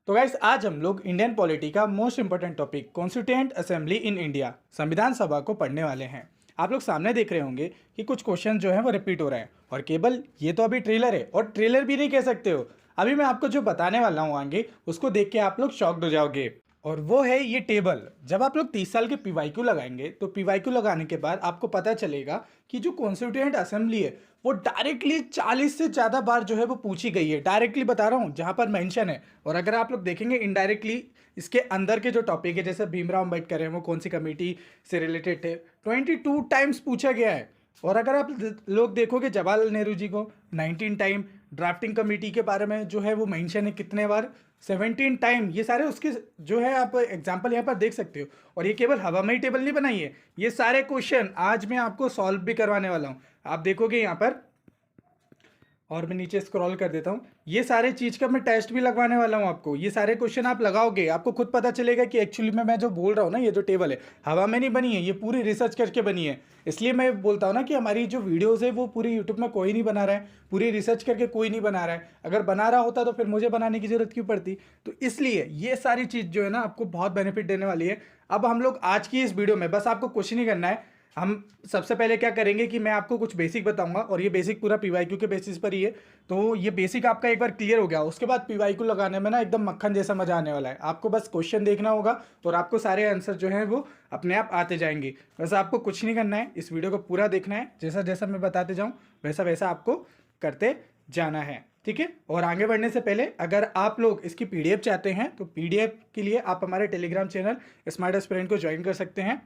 तो गाइस आज हम लोग इंडियन पॉलिटी का most important topic constituent assembly in India संविधान सभा को पढ़ने वाले हैं। आप लोग सामने देख रहे होंगे कि कुछ क्वेश्चन जो है वो रिपीट हो रहे हैं और केवल ये तो अभी ट्रेलर है और ट्रेलर भी नहीं कह सकते हो। अभी मैं आपको जो बताने वाला हूँ आगे उसको देख के आप लोग शॉक्ड हो जाओगे। और वो है ये टेबल। जब आप लोग 30 साल के पीवाईक्यू लगाएंगे तो पीवाईक्यू लगाने के बाद आपको पता चलेगा कि जो कॉन्स्टिट्यूएंट असेंबली है वो डायरेक्टली 40 से ज़्यादा बार जो है वो पूछी गई है। डायरेक्टली बता रहा हूँ जहाँ पर मेंशन है। और अगर आप लोग देखेंगे इनडायरेक्टली इसके अंदर के जो टॉपिक है जैसे भीमराव अम्बेडकर है वो कौन सी कमेटी से रिलेटेड है 22 टाइम्स पूछा गया है। और अगर आप लोग देखोगे जवाहरलाल नेहरू जी को 19 टाइम, ड्राफ्टिंग कमेटी के बारे में जो है वो मेंशन है कितने बार 17 टाइम। ये सारे उसके जो है आप एग्जाम्पल यहाँ पर देख सकते हो। और ये केवल हवा में ही टेबल नहीं बनाई है, ये सारे क्वेश्चन आज मैं आपको सॉल्व भी करवाने वाला हूँ। आप देखोगे यहाँ पर और मैं नीचे स्क्रॉल कर देता हूँ, ये सारे चीज़ का मैं टेस्ट भी लगवाने वाला हूँ आपको। ये सारे क्वेश्चन आप लगाओगे आपको खुद पता चलेगा कि एक्चुअली में मैं जो बोल रहा हूँ ना, ये जो टेबल है हवा में नहीं बनी है, ये पूरी रिसर्च करके बनी है। इसलिए मैं बोलता हूँ ना कि हमारी जो वीडियोस है वो पूरी यूट्यूब में कोई नहीं बना रहा है, पूरी रिसर्च करके कोई नहीं बना रहा है। अगर बना रहा होता तो फिर मुझे बनाने की जरूरत क्यों पड़ती। तो इसलिए ये सारी चीज़ जो है ना आपको बहुत बेनिफिट देने वाली है। अब हम लोग आज की इस वीडियो में बस आपको कुछ नहीं करना है। हम सबसे पहले क्या करेंगे कि मैं आपको कुछ बेसिक बताऊंगा और ये बेसिक पूरा पीवाईक्यू के बेसिस पर ही है। तो ये बेसिक आपका एक बार क्लियर हो गया, उसके बाद पीवाईक्यू लगाने में ना एकदम मक्खन जैसा मजा आने वाला है। आपको बस क्वेश्चन देखना होगा और आपको सारे आंसर जो हैं वो अपने आप आते जाएंगे। बस आपको कुछ नहीं करना है, इस वीडियो को पूरा देखना है, जैसा जैसा मैं बताते जाऊँ वैसा वैसा आपको करते जाना है, ठीक है। और आगे बढ़ने से पहले अगर आप लोग इसकी पीडीएफ चाहते हैं तो पीडीएफ के लिए आप हमारे टेलीग्राम चैनल स्मार्ट एस्पिरेंट को ज्वाइन कर सकते हैं।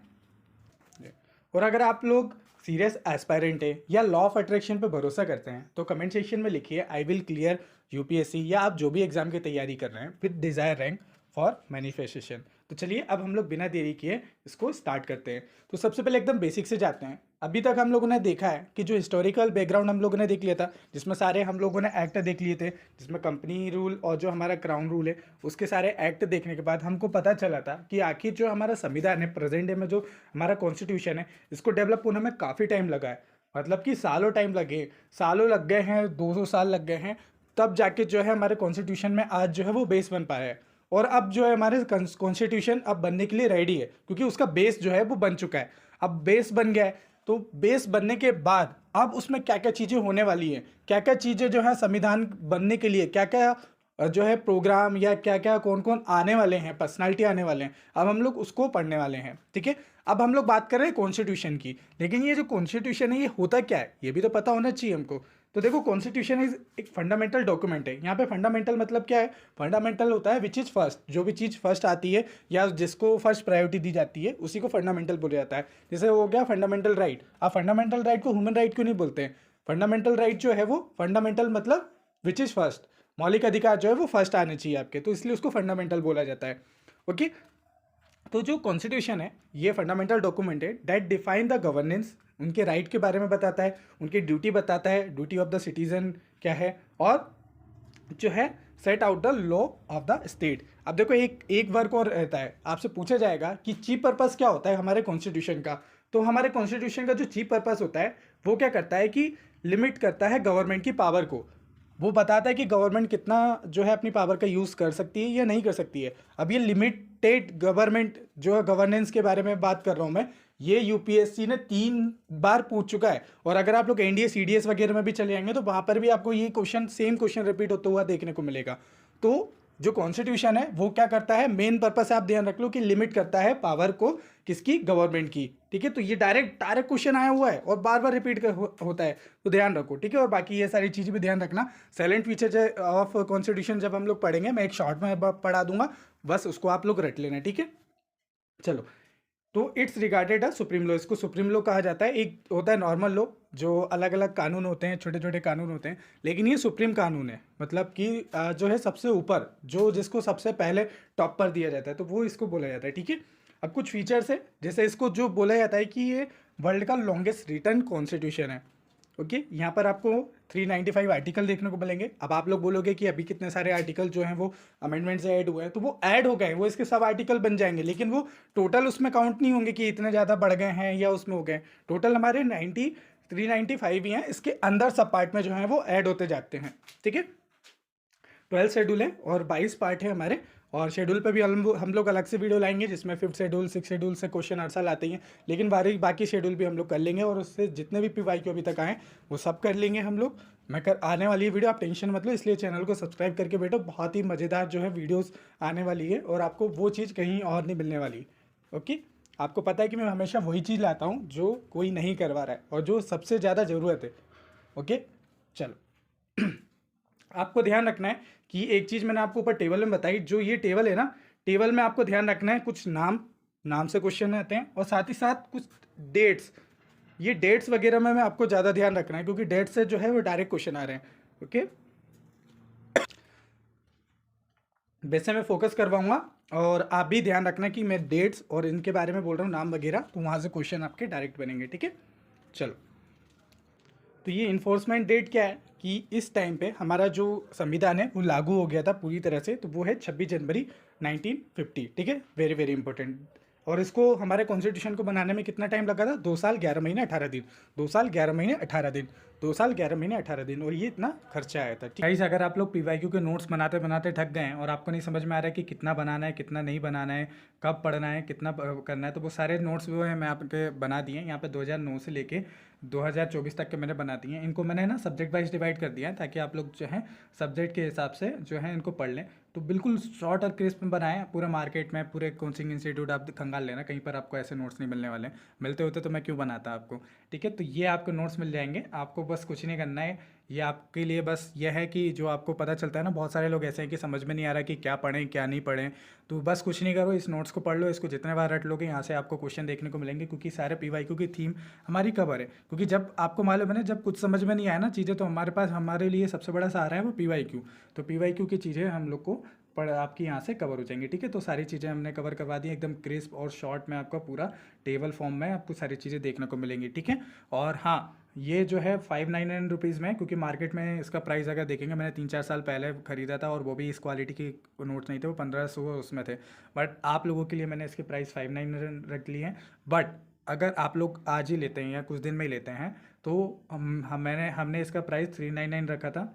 और अगर आप लोग सीरियस एस्पायरेंट है या लॉ ऑफ अट्रैक्शन पे भरोसा करते हैं तो कमेंट सेक्शन में लिखिए आई विल क्लियर यूपीएससी, या आप जो भी एग्जाम की तैयारी कर रहे हैं with desire rank for manifestation. तो चलिए अब हम लोग बिना देरी किए इसको स्टार्ट करते हैं। तो सबसे पहले एकदम बेसिक से जाते हैं। अभी तक हम लोगों ने देखा है कि जो हिस्टोरिकल बैकग्राउंड हम लोगों ने देख लिया था, जिसमें सारे हम लोगों ने एक्ट देख लिए थे, जिसमें कंपनी रूल और जो हमारा क्राउन रूल है उसके सारे एक्ट देखने के बाद हमको पता चला था कि आखिर जो हमारा संविधान है प्रेजेंट डे में जो हमारा कॉन्स्टिट्यूशन है इसको डेवलप होने में काफ़ी टाइम लगा है। मतलब कि सालों टाइम लगे, सालों लग गए हैं, 200 साल लग गए हैं, तब जाके जो है हमारे कॉन्स्टिट्यूशन में आज जो है वो बेस बन पाया है। और अब जो है हमारे कॉन्स्टिट्यूशन अब बनने के लिए रेडी है क्योंकि उसका बेस जो है वो बन चुका है। अब बेस बन गया है तो बेस बनने के बाद अब उसमें क्या क्या चीज़ें होने वाली हैं, क्या क्या चीज़ें जो है संविधान बनने के लिए क्या क्या जो है प्रोग्राम या क्या क्या कौन कौन आने वाले हैं, पर्सनालिटी आने वाले हैं, अब हम लोग उसको पढ़ने वाले हैं, ठीक है। अब हम लोग बात कर रहे हैं कॉन्स्टिट्यूशन की, लेकिन ये जो कॉन्स्टिट्यूशन है ये होता क्या है ये भी तो पता होना चाहिए हमको। तो देखो कॉन्स्टिट्यूशन इज एक फंडामेंटल डॉक्यूमेंट है। यहाँ पे फंडामेंटल मतलब क्या है, फंडामेंटल होता है विच इज़ फर्स्ट, जो भी चीज़ फर्स्ट आती है या जिसको फर्स्ट प्रायोरिटी दी जाती है उसी को फंडामेंटल बोला जाता है। जैसे हो गया फंडामेंटल राइट। आप फंडामेंटल राइट को ह्यूमन राइट क्यों नहीं बोलते हैं? फंडामेंटल राइट जो है वो फंडामेंटल मतलब विच इज़ फर्स्ट, मौलिक अधिकार जो है वो फर्स्ट आने चाहिए आपके, तो इसलिए उसको फंडामेंटल बोला जाता है। ओके, तो जो कॉन्स्टिट्यूशन है ये फंडामेंटल डॉक्यूमेंट है दैट डिफाइन द गवर्नेंस, उनके राइट के बारे में बताता है, उनकी ड्यूटी बताता है, ड्यूटी ऑफ द सिटीजन क्या है, और जो है set out the law of the state. अब देखो एक एक वर्क और रहता है, आपसे पूछा जाएगा कि चीफ पर्पस क्या होता है हमारे कॉन्स्टिट्यूशन का। तो हमारे कॉन्स्टिट्यूशन का जो चीफ पर्पस होता है वो क्या करता है कि लिमिट करता है गवर्नमेंट की पावर को। वो बताता है कि गवर्नमेंट कितना जो है अपनी पावर का यूज़ कर सकती है या नहीं कर सकती है। अब ये लिमिटेड गवर्नमेंट जो है गवर्नेंस के बारे में बात कर रहा हूँ मैं, ये यूपीएससी ने 3 बार पूछ चुका है। और अगर आप लोग एनडीए सीडीएस वगैरह में भी चले जाएंगे तो वहाँ पर भी आपको ये क्वेश्चन सेम क्वेश्चन रिपीट होता हुआ देखने को मिलेगा। तो जो कॉन्स्टिट्यूशन है वो क्या करता है, मेन पर्पस आप ध्यान रख लो कि लिमिट करता है पावर को, किसकी, गवर्नमेंट की, ठीक है। तो ये डायरेक्ट डायरेक्ट क्वेश्चन आया हुआ है और बार बार रिपीट होता है, तो ध्यान रखो, ठीक है। और बाकी ये सारी चीज़ें भी ध्यान रखना। साइलेंट फीचर ऑफ कॉन्स्टिट्यूशन जब हम लोग पढ़ेंगे मैं एक शॉर्ट में पढ़ा दूंगा, बस उसको आप लोग रट लेना, ठीक है। चलो, तो it's regarded a supreme law, इसको सुप्रीम लॉ कहा जाता है। एक होता है नॉर्मल लॉ, जो अलग अलग कानून होते हैं, छोटे छोटे कानून होते हैं, लेकिन ये सुप्रीम कानून है, मतलब कि जो है सबसे ऊपर, जो जिसको सबसे पहले टॉप पर दिया जाता है, तो वो इसको बोला जाता है, ठीक है। अब कुछ फीचर्स है, जैसे इसको जो बोला जाता है कि ये वर्ल्ड का लॉन्गेस्ट रिटन कॉन्स्टिट्यूशन है। ओके, यहाँ पर आपको 395 आर्टिकल देखने को मिलेंगे। अब आप लोग बोलोगे कि अभी कितने सारे आर्टिकल जो हैं वो अमेंडमेंट से ऐड हुए हैं, तो वो ऐड हो गए, वो इसके सब आर्टिकल बन जाएंगे, लेकिन वो टोटल उसमें काउंट नहीं होंगे कि इतने ज़्यादा बढ़ गए हैं या उसमें हो गए। टोटल हमारे 395 ही हैं, इसके अंदर सब पार्ट में जो है वो ऐड होते जाते हैं, ठीक है। 12 शेड्यूल है और 22 पार्ट है हमारे। और शेड्यूल पे भी हम लोग अलग से वीडियो लाएंगे जिसमें 5th शेड्यूल 6th शेड्यूल से क्वेश्चन हर साल आते ही हैं, लेकिन बाकी शेड्यूल भी हम लोग कर लेंगे और उससे जितने भी PYQ अभी तक आए वो सब कर लेंगे हम लोग। आने वाली है वीडियो, आप टेंशन मत लो, इसलिए चैनल को सब्सक्राइब करके बैठो, बहुत ही मज़ेदार जो है वीडियोस आने वाली है और आपको वो चीज़ कहीं और नहीं मिलने वाली। ओके, आपको पता है कि मैं हमेशा वही चीज़ लाता हूँ जो कोई नहीं करवा रहा है और जो सबसे ज़्यादा ज़रूरत है। ओके, चलो आपको ध्यान रखना है कि एक चीज़ मैंने आपको ऊपर टेबल में बताई, जो ये टेबल है ना, टेबल में आपको ध्यान रखना है कुछ नाम से क्वेश्चन आते हैं और साथ ही साथ कुछ डेट्स, ये डेट्स वगैरह में आपको ज़्यादा ध्यान रखना है क्योंकि डेट्स से जो है वो डायरेक्ट क्वेश्चन आ रहे हैं। ओके, वैसे मैं फोकस करवाऊंगा और आप भी ध्यान रखना कि मैं डेट्स और इनके बारे में बोल रहा हूँ, नाम वगैरह, तो वहाँ से क्वेश्चन आपके डायरेक्ट बनेंगे। ठीक है, चलो, तो ये इन्फोर्समेंट डेट क्या है कि इस टाइम पे हमारा जो संविधान है वो लागू हो गया था पूरी तरह से, तो वो है 26 जनवरी 1950। ठीक है, वेरी वेरी इंपॉर्टेंट। और इसको हमारे कॉन्स्टिट्यूशन को बनाने में कितना टाइम लगा था? 2 साल 11 महीने 18 दिन, 2 साल 11 महीने 18 दिन, 2 साल 11 महीने 18 दिन, और ये इतना खर्चा आया था। ठीक है, अगर आप लोग PYQ के नोट्स बनाते बनाते थक गए हैं और आपको नहीं समझ में आ रहा है कि कितना बनाना है, कितना नहीं बनाना है, कब पढ़ना है, कितना करना है, तो वो सारे नोट्स जो है मैं आपके बना दिए हैं। यहाँ पे 2009 से लेके 2024 तक के मैंने बना दिए हैं। इनको मैंने ना सब्जेक्ट वाइज डिवाइड कर दिया है ताकि आप लोग जो है सब्जेक्ट के हिसाब से जो है इनको पढ़ लें। तो बिल्कुल शॉर्ट और क्रिस्प में बनाएं। पूरा मार्केट में, पूरे कोचिंग इंस्टीट्यूट आप खंगाल लेना, कहीं पर आपको ऐसे नोट्स नहीं मिलने वाले। मिलते होते तो मैं क्यों बनाता आपको। ठीक है, तो ये आपको नोट्स मिल जाएंगे। आपको बस कुछ नहीं करना है, ये आपके लिए बस यह है कि जो आपको पता चलता है ना, बहुत सारे लोग ऐसे हैं कि समझ में नहीं आ रहा कि क्या पढ़ें क्या नहीं पढ़ें, तो बस कुछ नहीं करो, इस नोट्स को पढ़ लो। इसको जितने बार रट लोगे यहाँ से आपको क्वेश्चन देखने को मिलेंगे, क्योंकि सारे PYQ की थीम हमारी कवर है। क्योंकि जब आपको मालूम है ना, जब कुछ समझ में नहीं आया ना चीज़ें, तो हमारे पास हमारे लिए सबसे बड़ा सहारा है वो PYQ। तो PYQ की चीज़ें हम लोग को पढ़ आपकी यहाँ से कवर हो जाएंगी। ठीक है, तो सारी चीज़ें हमने कवर करवा दी एकदम क्रिस्प और शॉर्ट में, आपका पूरा टेबल फॉर्म में आपको सारी चीज़ें देखने को मिलेंगी। ठीक है, और हाँ, ये जो है 599 रुपीज़ में, क्योंकि मार्केट में इसका प्राइस अगर देखेंगे, मैंने 3-4 साल पहले ख़रीदा था और वो भी इस क्वालिटी की नोट्स नहीं थे, वो 1500 उसमें थे। बट आप लोगों के लिए मैंने इसके प्राइस 599 रख लिए हैं। बट अगर आप लोग आज ही लेते हैं या कुछ दिन में ही लेते हैं तो हमने इसका प्राइस 399 रखा था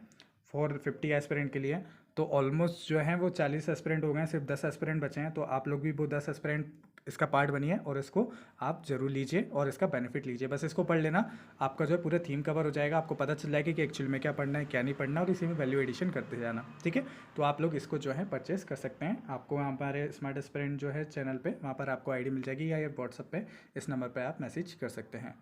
फॉर 50 एस्पिरेंट के लिए। तो ऑलमोस्ट जो है वो 40 एस्पिरेंट हो गए हैं, सिर्फ 10 एस्पिरेंट बचे हैं। तो आप लोग भी वो 10 एस्पिरेंट इसका पार्ट बनिए और इसको आप जरूर लीजिए और इसका बेनिफिट लीजिए। बस इसको पढ़ लेना, आपका जो है पूरा थीम कवर हो जाएगा। आपको पता चल जाएगा कि एक्चुअल में क्या पढ़ना है क्या नहीं पढ़ना, और इसी में वैल्यू एडिशन करते जाना। ठीक है, तो आप लोग इसको जो है परचेस कर सकते हैं। आपको हमारे स्मार्ट एस्पिरेंट जो है चैनल पर, वहाँ पर आपको ID मिल जाएगी, या व्हाट्सअप पर इस नंबर पर आप मैसेज कर सकते हैं।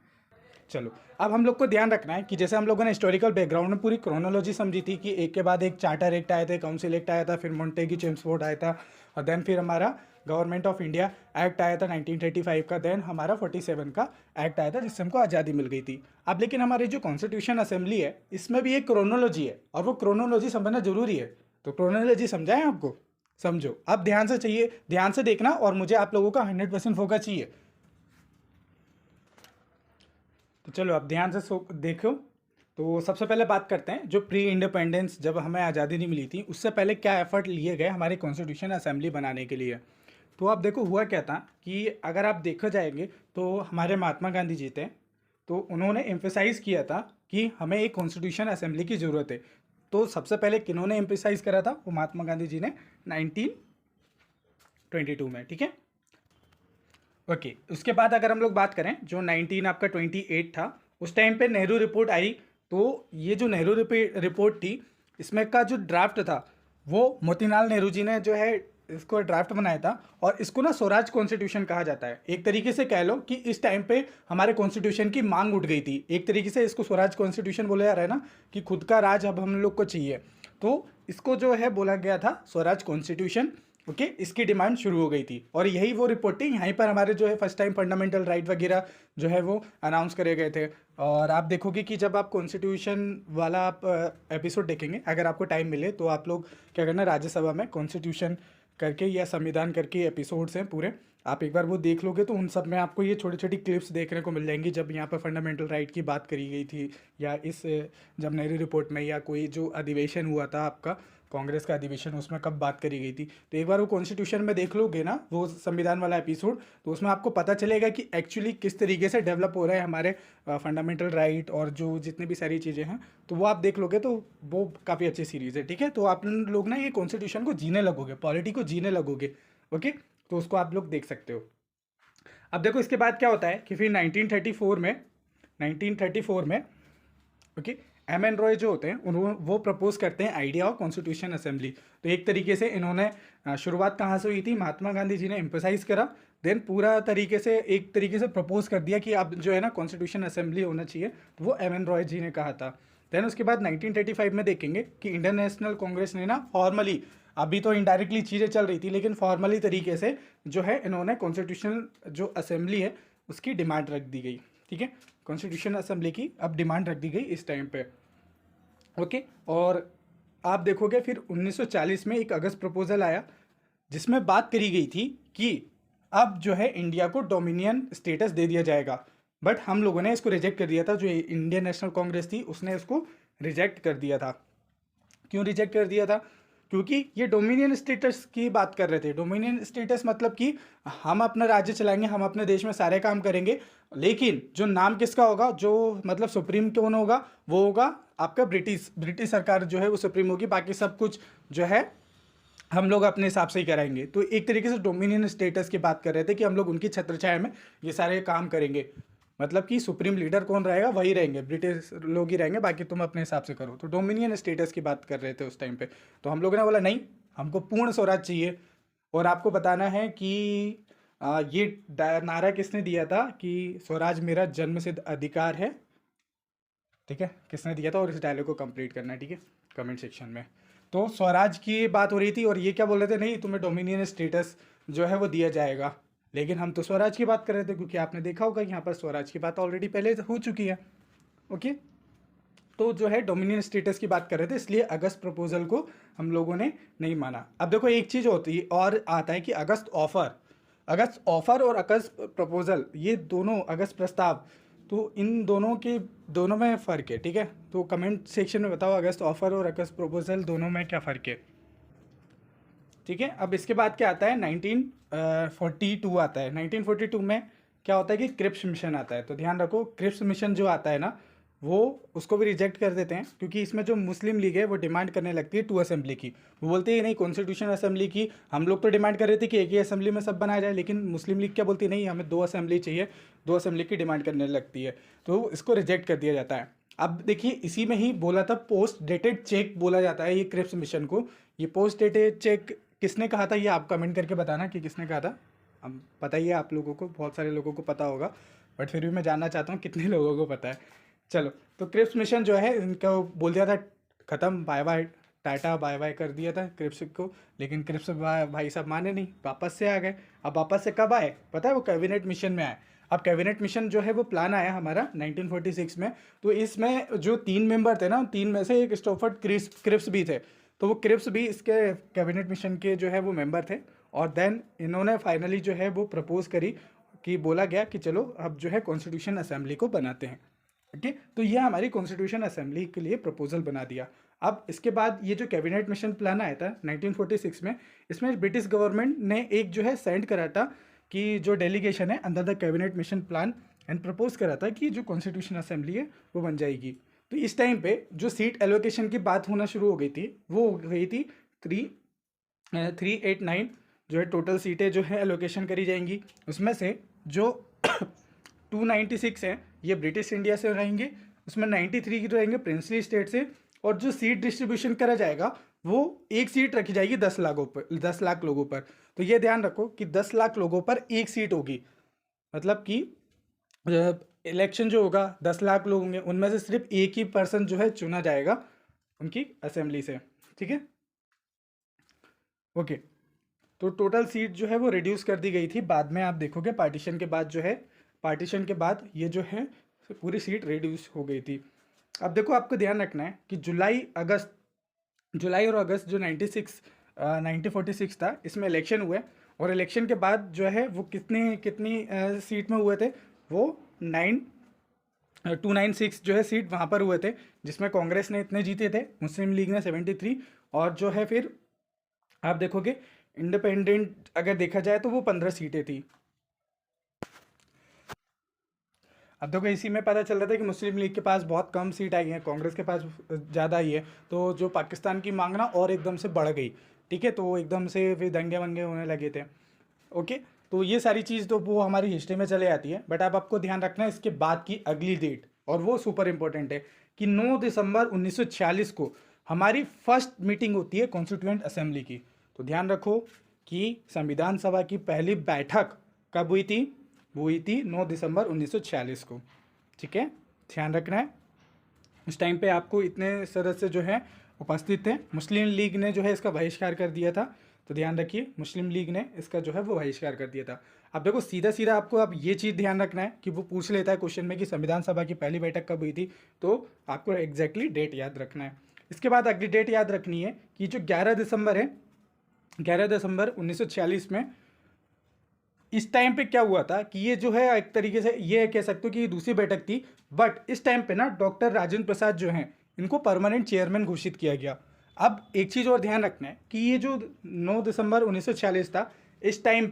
चलो, अब हम लोग को ध्यान रखना है कि जैसे हम लोगों ने हिस्टोरिकल बैकग्राउंड में पूरी क्रोनोलॉजी समझी थी कि एक के बाद एक चार्टर एक्ट आए थे, काउंसिल एक्ट आया था, फिर मोंटेगी चेम्सफोर्ड आया था, और देन फिर हमारा गवर्नमेंट ऑफ इंडिया एक्ट आया था 1935 का, देन हमारा 47 का एक्ट आया था जिससे हमको आज़ादी मिल गई थी। अब लेकिन हमारी जो कॉन्स्टिट्यूशन असेंबली है इसमें भी एक क्रोनोलॉजी है और वो क्रोनोलॉजी समझना जरूरी है। तो क्रोनोलॉजी समझाएं आपको? समझो, अब ध्यान से चाहिए, ध्यान से देखना, और मुझे आप लोगों का 100% फोकस चाहिए। तो चलो अब ध्यान से देखो। तो सबसे पहले बात करते हैं जो प्री इंडिपेंडेंस, जब हमें आज़ादी नहीं मिली थी, उससे पहले क्या एफर्ट लिए गए हमारे कॉन्स्टिट्यूशन असेंबली बनाने के लिए। तो आप देखो हुआ क्या था कि अगर आप देखो जाएंगे तो हमारे महात्मा गांधी जी थे, तो उन्होंने एम्फेसाइज किया था कि हमें एक कॉन्स्टिट्यूशन असेंबली की ज़रूरत है। तो सबसे पहले किन्होंने एम्फेसाइज करा था? वो महात्मा गांधी जी ने 1922 में। ठीक है, ओके, उसके बाद अगर हम लोग बात करें जो 1928 था, उस टाइम पे नेहरू रिपोर्ट आई। तो ये जो नेहरू रिपोर्ट थी, इसमें का जो ड्राफ्ट था वो मोतीलाल नेहरू जी ने जो है इसको ड्राफ्ट बनाया था, और इसको ना स्वराज कॉन्स्टिट्यूशन कहा जाता है। एक तरीके से कह लो कि इस टाइम पे हमारे कॉन्स्टिट्यूशन की मांग उठ गई थी, एक तरीके से इसको स्वराज कॉन्स्टिट्यूशन बोला जा रहा है ना, कि खुद का राज अब हम लोग को चाहिए। तो इसको जो है बोला गया था स्वराज कॉन्स्टिट्यूशन। ओके, इसकी डिमांड शुरू हो गई थी, और यही वो रिपोर्ट थी। यहीं पर हमारे जो है फर्स्ट टाइम फंडामेंटल राइट वगैरह जो है वो अनाउंस करे गए थे। और आप देखोगे कि जब आप कॉन्स्टिट्यूशन वाला आप एपिसोड देखेंगे, अगर आपको टाइम मिले तो आप लोग क्या करना, राज्यसभा में कॉन्स्टिट्यूशन करके या संविधान करके एपिसोड्स हैं पूरे, आप एक बार वो देख लोगे तो उन सब में आपको ये छोटी छोटी क्लिप्स देखने को मिल जाएंगी, जब यहाँ पर फंडामेंटल राइट की बात करी गई थी, या इस जब नेहरू रिपोर्ट में, या कोई जो अधिवेशन हुआ था आपका कांग्रेस का अधिवेशन, उसमें कब बात करी गई थी। तो एक बार वो कॉन्स्टिट्यूशन में देख लोगे ना, वो संविधान वाला एपिसोड, तो उसमें आपको पता चलेगा कि एक्चुअली किस तरीके से डेवलप हो रहा है हमारे फंडामेंटल राइट और जो जितनी भी सारी चीज़ें हैं, तो वो आप देख लोगे तो वो काफ़ी अच्छी सीरीज़ है। ठीक है, तो आप लोग ना ये कॉन्स्टिट्यूशन को जीने लगोगे, पॉलिटी को जीने लगोगे। ओके, तो उसको आप लोग देख सकते हो। अब देखो इसके बाद क्या होता है कि फिर 1934 में ओके, एम एन रॉय जो होते हैं उन्होंने वो प्रपोज करते हैं आइडिया ऑफ कॉन्स्टिट्यूशन असेंबली। तो एक तरीके से इन्होंने शुरुआत कहाँ से हुई थी, महात्मा गांधी जी ने एम्फोसाइज करा, देन पूरा तरीके से एक तरीके से प्रपोज कर दिया कि अब जो है ना कॉन्स्टिट्यूशन असेंबली होना चाहिए, तो वो एम एन रॉय जी ने कहा था। देन उसके बाद 1935 में देखेंगे कि इंडियन नेशनल कांग्रेस ने ना फॉर्मली, अभी तो इनडायरेक्टली चीज़ें चल रही थी, लेकिन फॉर्मली तरीके से जो है इन्होंने कॉन्स्टिट्यूशन जो असेंबली है उसकी डिमांड रख दी गई। ठीक है, कॉन्स्टिट्यूशन असेंबली की अब डिमांड रख दी गई इस टाइम पे। ओके, और आप देखोगे फिर 1940 में एक अगस्त प्रपोजल आया जिसमें बात करी गई थी कि अब जो है इंडिया को डोमिनियन स्टेटस दे दिया जाएगा, बट हम लोगों ने इसको रिजेक्ट कर दिया था। जो इंडियन नेशनल कांग्रेस थी उसने इसको रिजेक्ट कर दिया था। क्यों रिजेक्ट कर दिया था? क्योंकि ये डोमिनियन स्टेटस की बात कर रहे थे। डोमिनियन स्टेटस मतलब कि हम अपना राज्य चलाएंगे, हम अपने देश में सारे काम करेंगे, लेकिन जो नाम किसका होगा, जो मतलब सुप्रीम कौन होगा, वो होगा आपका ब्रिटिश सरकार जो है वो सुप्रीम होगी, बाकी सब कुछ जो है हम लोग अपने हिसाब से ही कराएंगे। तो एक तरीके से डोमिनियन स्टेटस की बात कर रहे थे कि हम लोग उनकी छत्रछाया में ये सारे काम करेंगे, मतलब कि सुप्रीम लीडर कौन रहेगा, वही रहेंगे, ब्रिटिश लोग ही रहेंगे, बाकी तुम अपने हिसाब से करो। तो डोमिनियन स्टेटस की बात कर रहे थे उस टाइम पे। तो हम लोगों ने बोला नहीं, हमको पूर्ण स्वराज चाहिए। और आपको बताना है कि ये नारा किसने दिया था कि स्वराज मेरा जन्मसिद्ध अधिकार है। ठीक है, किसने दिया था, और इस डायलॉग को कंप्लीट करना है। ठीक है, कमेंट सेक्शन में। तो स्वराज की बात हो रही थी और ये क्या बोल रहे थे, नहीं तुम्हें डोमिनियन स्टेटस जो है वो दिया जाएगा, लेकिन हम तो स्वराज की बात कर रहे थे, क्योंकि आपने देखा होगा यहाँ पर स्वराज की बात ऑलरेडी पहले हो चुकी है। ओके, तो जो है डोमिनियन स्टेटस की बात कर रहे थे, इसलिए अगस्त प्रपोजल को हम लोगों ने नहीं माना। अब देखो एक चीज़ होती है और आता है कि अगस्त ऑफर और अगस्त प्रपोजल, ये दोनों अगस्त प्रस्ताव, तो इन दोनों में फ़र्क है। ठीक है, तो कमेंट सेक्शन में बताओ अगस्त ऑफर और अगस्त प्रपोजल दोनों में क्या फ़र्क है। ठीक है, अब इसके बाद क्या आता है, 1942 आता है। 1942 में क्या होता है कि क्रिप्स मिशन आता है। तो ध्यान रखो, क्रिप्स मिशन जो आता है ना, वो उसको भी रिजेक्ट कर देते हैं, क्योंकि इसमें जो मुस्लिम लीग है वो डिमांड करने लगती है 2 असेंबली की। वो बोलते हैं नहीं कॉन्स्टिट्यूशन असेंबली की, हम लोग तो डिमांड कर रहे थे कि एक ही असेंबली में सब बनाया जाए, लेकिन मुस्लिम लीग क्या बोलती है, नहीं हमें 2 असेंबली चाहिए, 2 असेंबली की डिमांड करने लगती है। तो इसको रिजेक्ट कर दिया जाता है। अब देखिए इसी में ही बोला था पोस्ट डेटेड चेक बोला जाता है ये क्रिप्स मिशन को। ये पोस्ट डेटेड चेक किसने कहा था, ये आप कमेंट करके बताना कि किसने कहा था। अब पता ही है आप लोगों को, बहुत सारे लोगों को पता होगा, बट फिर भी मैं जानना चाहता हूँ कितने लोगों को पता है। चलो, तो क्रिप्स मिशन जो है इनका बोल दिया था ख़त्म, bye bye tata bye bye कर दिया था क्रिप्स को, लेकिन क्रिप्स भाई साहब माने नहीं, वापस से आ गए। अब वापस से कब आए पता है, वो कैबिनेट मिशन में आए। अब कैबिनेट मिशन जो है वो प्लान आया हमारा 1946 में। तो इसमें जो 3 मेंबर थे ना, 3 में से एक स्टोफर्ड क्रिप्स भी थे। तो वो क्रिप्स भी इसके कैबिनेट मिशन के जो है वो मेंबर थे। और देन इन्होंने फाइनली जो है वो प्रपोज करी कि बोला गया कि चलो अब जो है कॉन्स्टिट्यूशन असेंबली को बनाते हैं। ओके, तो ये हमारी कॉन्स्टिट्यूशन असेंबली के लिए प्रपोजल बना दिया। अब इसके बाद ये जो कैबिनेट मिशन प्लान आया था 1946 में, इसमें ब्रिटिश गवर्नमेंट ने एक जो है सेंड करा था कि जो डेलीगेशन है under the cabinet mission plan and propose करा था कि जो कॉन्स्टिट्यूशन असेंबली है वो बन जाएगी। तो इस टाइम पे जो सीट एलोकेशन की बात होना शुरू हो गई थी, वो हो गई थी 389 जो है टोटल सीटें जो है एलोकेशन करी जाएंगी। उसमें से जो 296 हैं ये ब्रिटिश इंडिया से रहेंगे, उसमें 93 रहेंगे प्रिंसली स्टेट से, और जो सीट डिस्ट्रीब्यूशन करा जाएगा वो एक सीट रखी जाएगी 10 लाख लोगों पर। तो ये ध्यान रखो कि 10 लाख लोगों पर एक सीट होगी, मतलब कि इलेक्शन जो होगा 10 लाख लोग होंगे, उनमें से सिर्फ एक ही पर्सन जो है चुना जाएगा उनकी असेंबली से। ठीक है, ओके, तो टोटल सीट जो है वो रिड्यूस कर दी गई थी। बाद में आप देखोगे पार्टीशन के बाद जो है, पार्टीशन के बाद ये जो है पूरी सीट रिड्यूस हो गई थी। अब देखो आपको ध्यान रखना है कि जुलाई और अगस्त जो 1946 था, इसमें इलेक्शन हुए, और इलेक्शन के बाद जो है वो कितनी सीट में हुए थे, वो 9 296 जो है सीट वहाँ पर हुए थे, जिसमें कांग्रेस ने इतने जीते थे, मुस्लिम लीग ने 73, और जो है फिर आप देखोगे इंडिपेंडेंट अगर देखा जाए तो वो 15 सीटें थी। अब देखो इसी में पता चल रहा था कि मुस्लिम लीग के पास बहुत कम सीट आई है, कांग्रेस के पास ज़्यादा आई है, तो जो पाकिस्तान की मांगना और एकदम से बढ़ गई। ठीक है, तो एकदम से फिर दंगे वंगे होने लगे थे। ओके, तो ये सारी चीज़ तो वो हमारी हिस्ट्री में चले आती है, बट अब आपको ध्यान रखना है इसके बाद की अगली डेट, और वो सुपर इंपॉर्टेंट है कि 9 दिसंबर 1946 को हमारी फर्स्ट मीटिंग होती है कॉन्स्टिट्यूएंट असेंबली की। तो ध्यान रखो कि संविधान सभा की पहली बैठक कब हुई थी? वो हुई थी 9 दिसंबर 1946 को। ठीक है, ध्यान रखना है। उस टाइम पे आपको इतने सदस्य जो हैं उपस्थित थे। मुस्लिम लीग ने जो है इसका बहिष्कार कर दिया था, तो ध्यान रखिए मुस्लिम लीग ने इसका जो है वो बहिष्कार कर दिया था। अब देखो सीधा सीधा आपको अब ये चीज़ ध्यान रखना है कि वो पूछ लेता है क्वेश्चन में कि संविधान सभा की पहली बैठक कब हुई थी, तो आपको एग्जैक्टली डेट याद रखना है। इसके बाद अगली डेट याद रखनी है कि जो 11 दिसंबर है, 11 दिसंबर 1946 में इस टाइम पे क्या हुआ था कि ये जो है एक तरीके से ये कह सकते हो कि ये दूसरी बैठक थी, बट इस टाइम पे ना डॉक्टर राजेंद्र प्रसाद जो हैं इनको परमानेंट चेयरमैन घोषित किया गया। अब एक चीज़ और ध्यान रखना है कि ये जो 9 दिसंबर 1946 था, इस टाइम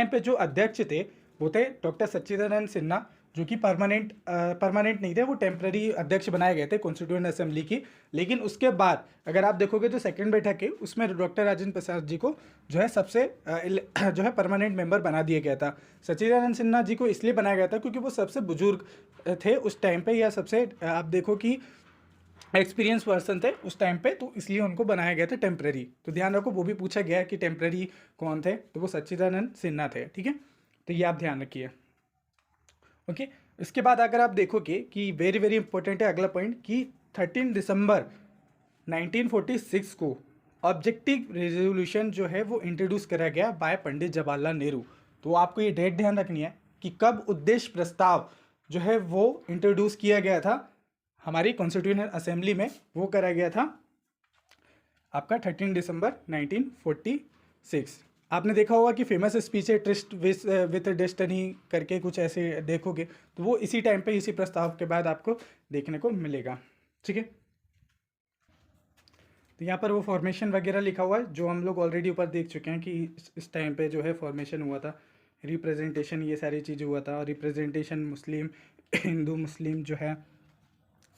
पे जो अध्यक्ष थे वो थे डॉक्टर सच्चिदानंद सिन्हा, जो कि परमानेंट नहीं थे, वो टेम्प्रेरी अध्यक्ष बनाए गए थे कॉन्स्टिट्यूएंट असेंबली की। लेकिन उसके बाद अगर आप देखोगे तो सेकंड बैठक है उसमें डॉक्टर राजेंद्र प्रसाद जी को जो है सबसे जो है परमानेंट मेंबर बना दिया गया था। सच्चिदानंद सिन्हा जी को इसलिए बनाया गया था क्योंकि वो सबसे बुजुर्ग थे उस टाइम पे, या सबसे आप देखो कि एक्सपीरियंस पर्सन थे उस टाइम पे, तो इसलिए उनको बनाया गया था टेम्प्रेरी। तो ध्यान रखो वो भी पूछा गया है कि टेम्प्रेरी कौन थे, तो वो सच्चिदानंद सिन्हा थे। ठीक है, तो ये आप ध्यान रखिए। ओके, इसके बाद अगर आप देखोगे कि वेरी वेरी इंपॉर्टेंट है अगला पॉइंट कि 13 दिसंबर 1946 को ऑब्जेक्टिव रेजोल्यूशन जो है वो इंट्रोड्यूस करा गया बाय पंडित जवाहरलाल नेहरू। तो आपको ये डेट ध्यान रखनी है कि कब उद्देश्य प्रस्ताव जो है वो इंट्रोड्यूस किया गया था हमारी कॉन्स्टिट्यूएंट असेंबली में, वो करा गया था आपका 13 दिसंबर 1946। आपने देखा होगा कि फेमस स्पीच है ट्रस्ट विथ डेस्टिनी करके, कुछ ऐसे देखोगे तो वो इसी टाइम पे इसी प्रस्ताव के बाद आपको देखने को मिलेगा। ठीक है, तो यहाँ पर वो फॉर्मेशन वगैरह लिखा हुआ है जो हम लोग ऑलरेडी ऊपर देख चुके हैं कि इस टाइम पे जो है फॉर्मेशन हुआ था, रिप्रेजेंटेशन ये सारी चीज़ें हुआ था। और रिप्रेजेंटेशन मुस्लिम, हिंदू मुस्लिम जो है,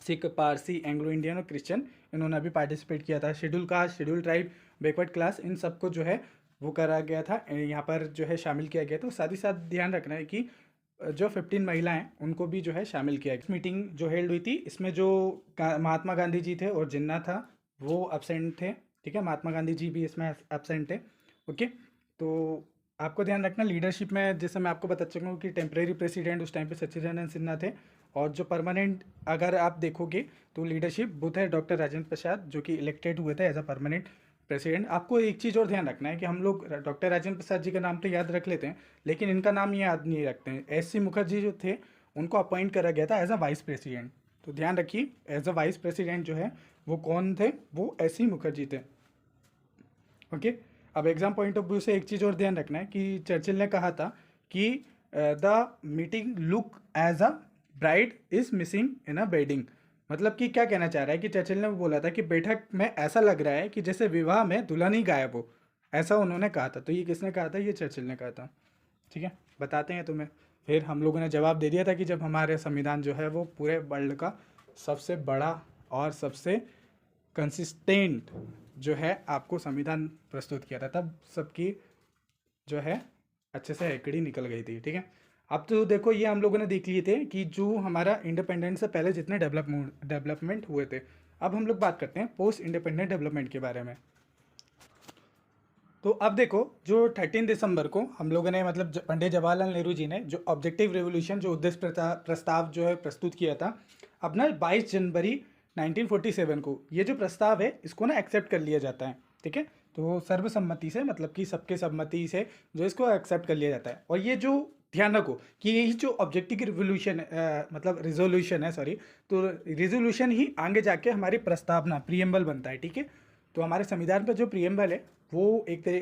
सिख, पारसी, एंग्लो इंडियन और क्रिश्चियन, इन्होंने भी पार्टिसिपेट किया था। Schedule caste, schedule tribe, backward class, इन सबको जो है वो करा गया था, यहाँ पर जो है शामिल किया गया। तो साथ ही साथ ध्यान रखना है कि जो 15 महिलाएं उनको भी जो है शामिल किया गया। मीटिंग जो हेल्ड हुई थी इसमें जो महात्मा गांधी जी थे और जिन्ना था वो एब्सेंट थे। ठीक है, महात्मा गांधी जी भी इसमें एब्सेंट थे। ओके, तो आपको ध्यान रखना लीडरशिप में, जैसे मैं आपको बता चुका हूँ कि टेम्प्रेरी प्रेसिडेंट उस टाइम पे सच्चिदानंद सिन्हा थे, और जो परमानेंट अगर आप देखोगे तो लीडरशिप बुथ है डॉक्टर राजेंद्र प्रसाद, जो कि इलेक्टेड हुए थे एज अ परमानेंट प्रेसिडेंट। आपको एक चीज़ और ध्यान रखना है कि हम लोग डॉक्टर राजेंद्र प्रसाद जी का नाम तो याद रख लेते हैं, लेकिन इनका नाम ये याद नहीं रखते हैं। एस.सी. मुखर्जी जो थे उनको अपॉइंट करा गया था एज अ वाइस प्रेसिडेंट। तो ध्यान रखिए एज अ वाइस प्रेसिडेंट जो है वो कौन थे, वो एस.सी. मुखर्जी थे। ओके, अब एग्जाम पॉइंट ऑफ व्यू से एक चीज़ और ध्यान रखना है कि चर्चिल ने कहा था कि the meeting look as a bride is missing in a wedding. मतलब कि क्या कहना चाह रहा है कि चर्चिल ने बोला था कि बैठक में ऐसा लग रहा है कि जैसे विवाह में दुल्हन ही गायब हो, ऐसा उन्होंने कहा था। तो ये किसने कहा था? ये चर्चिल ने कहा था। ठीक है, बताते हैं तुम्हें। फिर हम लोगों ने जवाब दे दिया था कि जब हमारे संविधान जो है वो पूरे वर्ल्ड का सबसे बड़ा और सबसे कंसिस्टेंट जो है आपको संविधान प्रस्तुत किया था, तब सबकी जो है अच्छे से एकड़ी निकल गई थी। ठीक है, अब तो देखो ये हम लोगों ने देख लिए थे कि जो हमारा इंडिपेंडेंस से पहले जितने डेवलपमेंट हुए थे। अब हम लोग बात करते हैं पोस्ट इंडिपेंडेंट डेवलपमेंट के बारे में। तो अब देखो जो 13 दिसंबर को हम लोगों ने, मतलब पंडित जवाहरलाल नेहरू जी ने जो ऑब्जेक्टिव रेवोल्यूशन जो उद्देश्य प्रस्ताव जो है प्रस्तुत किया था, अब ना 22 जनवरी 1947 को ये जो प्रस्ताव है इसको ना एक्सेप्ट कर लिया जाता है। ठीक है, तो सर्वसम्मति से, मतलब कि सबके सम्मति से जो इसको एक्सेप्ट कर लिया जाता है। और ये जो ध्यान रखो कि यही जो ऑब्जेक्टिव रिवोल्यूशन मतलब रिजोल्यूशन है, सॉरी, तो रिजोल्यूशन ही आगे जाके हमारी प्रस्तावना प्रीएम्बल बनता है। ठीक है, तो हमारे संविधान पर जो प्रीएम्बल है वो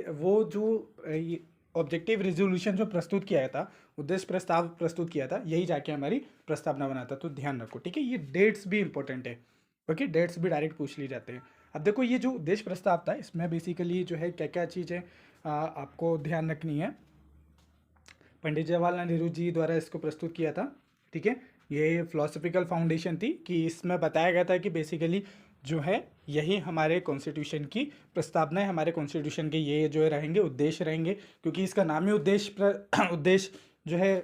वो जो ऑब्जेक्टिव रेजोल्यूशन जो प्रस्तुत किया गया था, उद्देश्य प्रस्ताव प्रस्तुत किया था, यही जाके हमारी प्रस्तावना बनाता। तो ध्यान रखो, ठीक है। ये डेट्स भी इंपॉर्टेंट है, ओके। डेट्स भी डायरेक्ट पूछ ली जाते हैं। अब देखो ये जो उद्देश्य प्रस्ताव था, इसमें बेसिकली जो है क्या क्या चीज़ें आपको ध्यान रखनी है। पंडित जवाहरलाल नेहरू जी द्वारा इसको प्रस्तुत किया था, ठीक है। ये फिलोसफिकल फाउंडेशन थी कि इसमें बताया गया था कि बेसिकली जो है यही हमारे कॉन्स्टिट्यूशन की प्रस्तावना है, हमारे कॉन्स्टिट्यूशन के ये जो है रहेंगे उद्देश्य रहेंगे, क्योंकि इसका नाम ही उद्देश्य जो है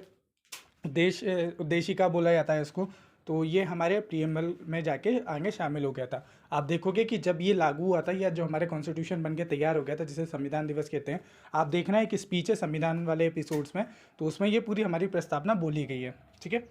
उद्देशिका बोला जाता है इसको। तो ये हमारे प्रीएम्बल में जाके आगे शामिल हो गया था। आप देखोगे कि जब ये लागू हुआ था या जो हमारे कॉन्स्टिट्यूशन बन के तैयार हो गया था, जिसे संविधान दिवस कहते हैं, आप देखना है कि स्पीच है संविधान वाले एपिसोड्स में, तो उसमें ये पूरी हमारी प्रस्तावना बोली गई है, ठीक है।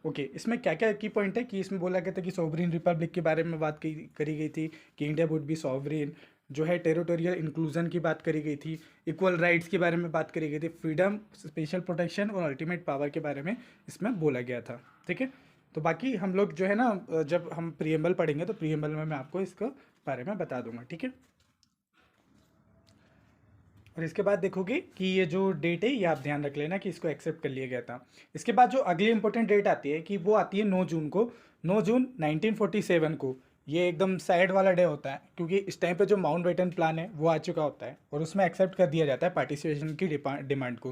ओके, इसमें क्या क्या की पॉइंट है कि इसमें बोला गया था कि सॉवरेन रिपब्लिक के बारे में बात करी गई थी कि इंडिया वुड बी सॉवरेन, जो है टेरिटोरियल इंक्लूजन की बात करी गई थी, इक्वल राइट्स के बारे में बात करी गई थी, फ्रीडम, स्पेशल प्रोटेक्शन और अल्टीमेट पावर के बारे में इसमें बोला गया था, ठीक है। तो बाकी हम लोग जो है ना, जब हम प्रीएम्बल पढ़ेंगे तो प्रीएम्बल में मैं आपको इसके बारे में बता दूंगा, ठीक है। और इसके बाद देखोगे कि ये जो डेट है ये आप ध्यान रख लेना कि इसको एक्सेप्ट कर लिया गया था। इसके बाद जो अगली इंपॉर्टेंट डेट आती है कि वो आती है 9 जून को। 9 जून 1947 को ये एकदम सैड वाला डे होता है, क्योंकि इस टाइम पे जो माउंटबेटन प्लान है वो आ चुका होता है और उसमें एक्सेप्ट कर दिया जाता है पार्टिसिपेशन की डिमांड को।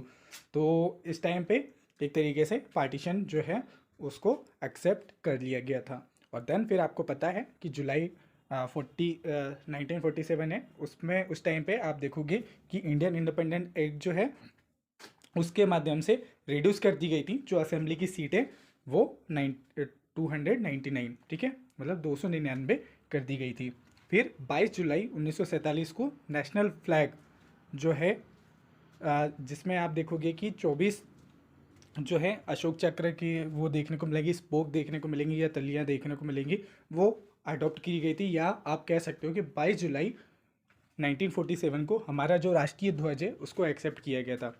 तो इस टाइम पे एक तरीके से पार्टीशन जो है उसको एक्सेप्ट कर लिया गया था। और देन फिर आपको पता है कि जुलाई 1947 है, उसमें उस टाइम पे आप देखोगे कि इंडियन इंडिपेंडेंट एक्ट जो है उसके माध्यम से रिड्यूस कर दी गई थी जो असेंबली की सीटें, वो 299, ठीक है, मतलब 299 कर दी गई थी। फिर 22 जुलाई 1947 को नेशनल फ्लैग जो है जिसमें आप देखोगे कि 24 जो है अशोक चक्र की वो देखने को मिलेगी, स्पोक देखने को मिलेंगी या तलियाँ देखने को मिलेंगी, वो अडॉप्ट की गई थी। या आप कह सकते हो कि 22 जुलाई 1947 को हमारा जो राष्ट्रीय ध्वज है उसको एक्सेप्ट किया गया था।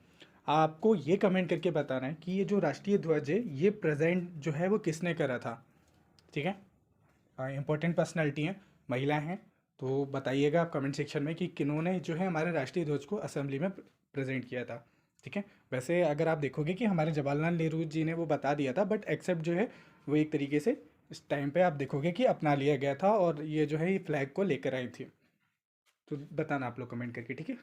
आपको ये कमेंट करके बताना है कि ये जो राष्ट्रीय ध्वज है ये प्रेजेंट जो है वो किसने करा था, ठीक है। इंपॉर्टेंट पर्सनैलिटी हैं, महिला हैं, तो बताइएगा आप कमेंट सेक्शन में कि किन्होंने जो है हमारे राष्ट्रीय ध्वज को असेंबली में प्रेजेंट किया था, ठीक है। वैसे अगर आप देखोगे कि हमारे जवाहरलाल नेहरू जी ने वो बता दिया था, बट एक्सेप्ट जो है वो एक तरीके से इस टाइम पे आप देखोगे कि अपना लिया गया था और ये जो है ये फ्लैग को लेकर आई थी। तो बताना आप लोग कमेंट करके, ठीक है।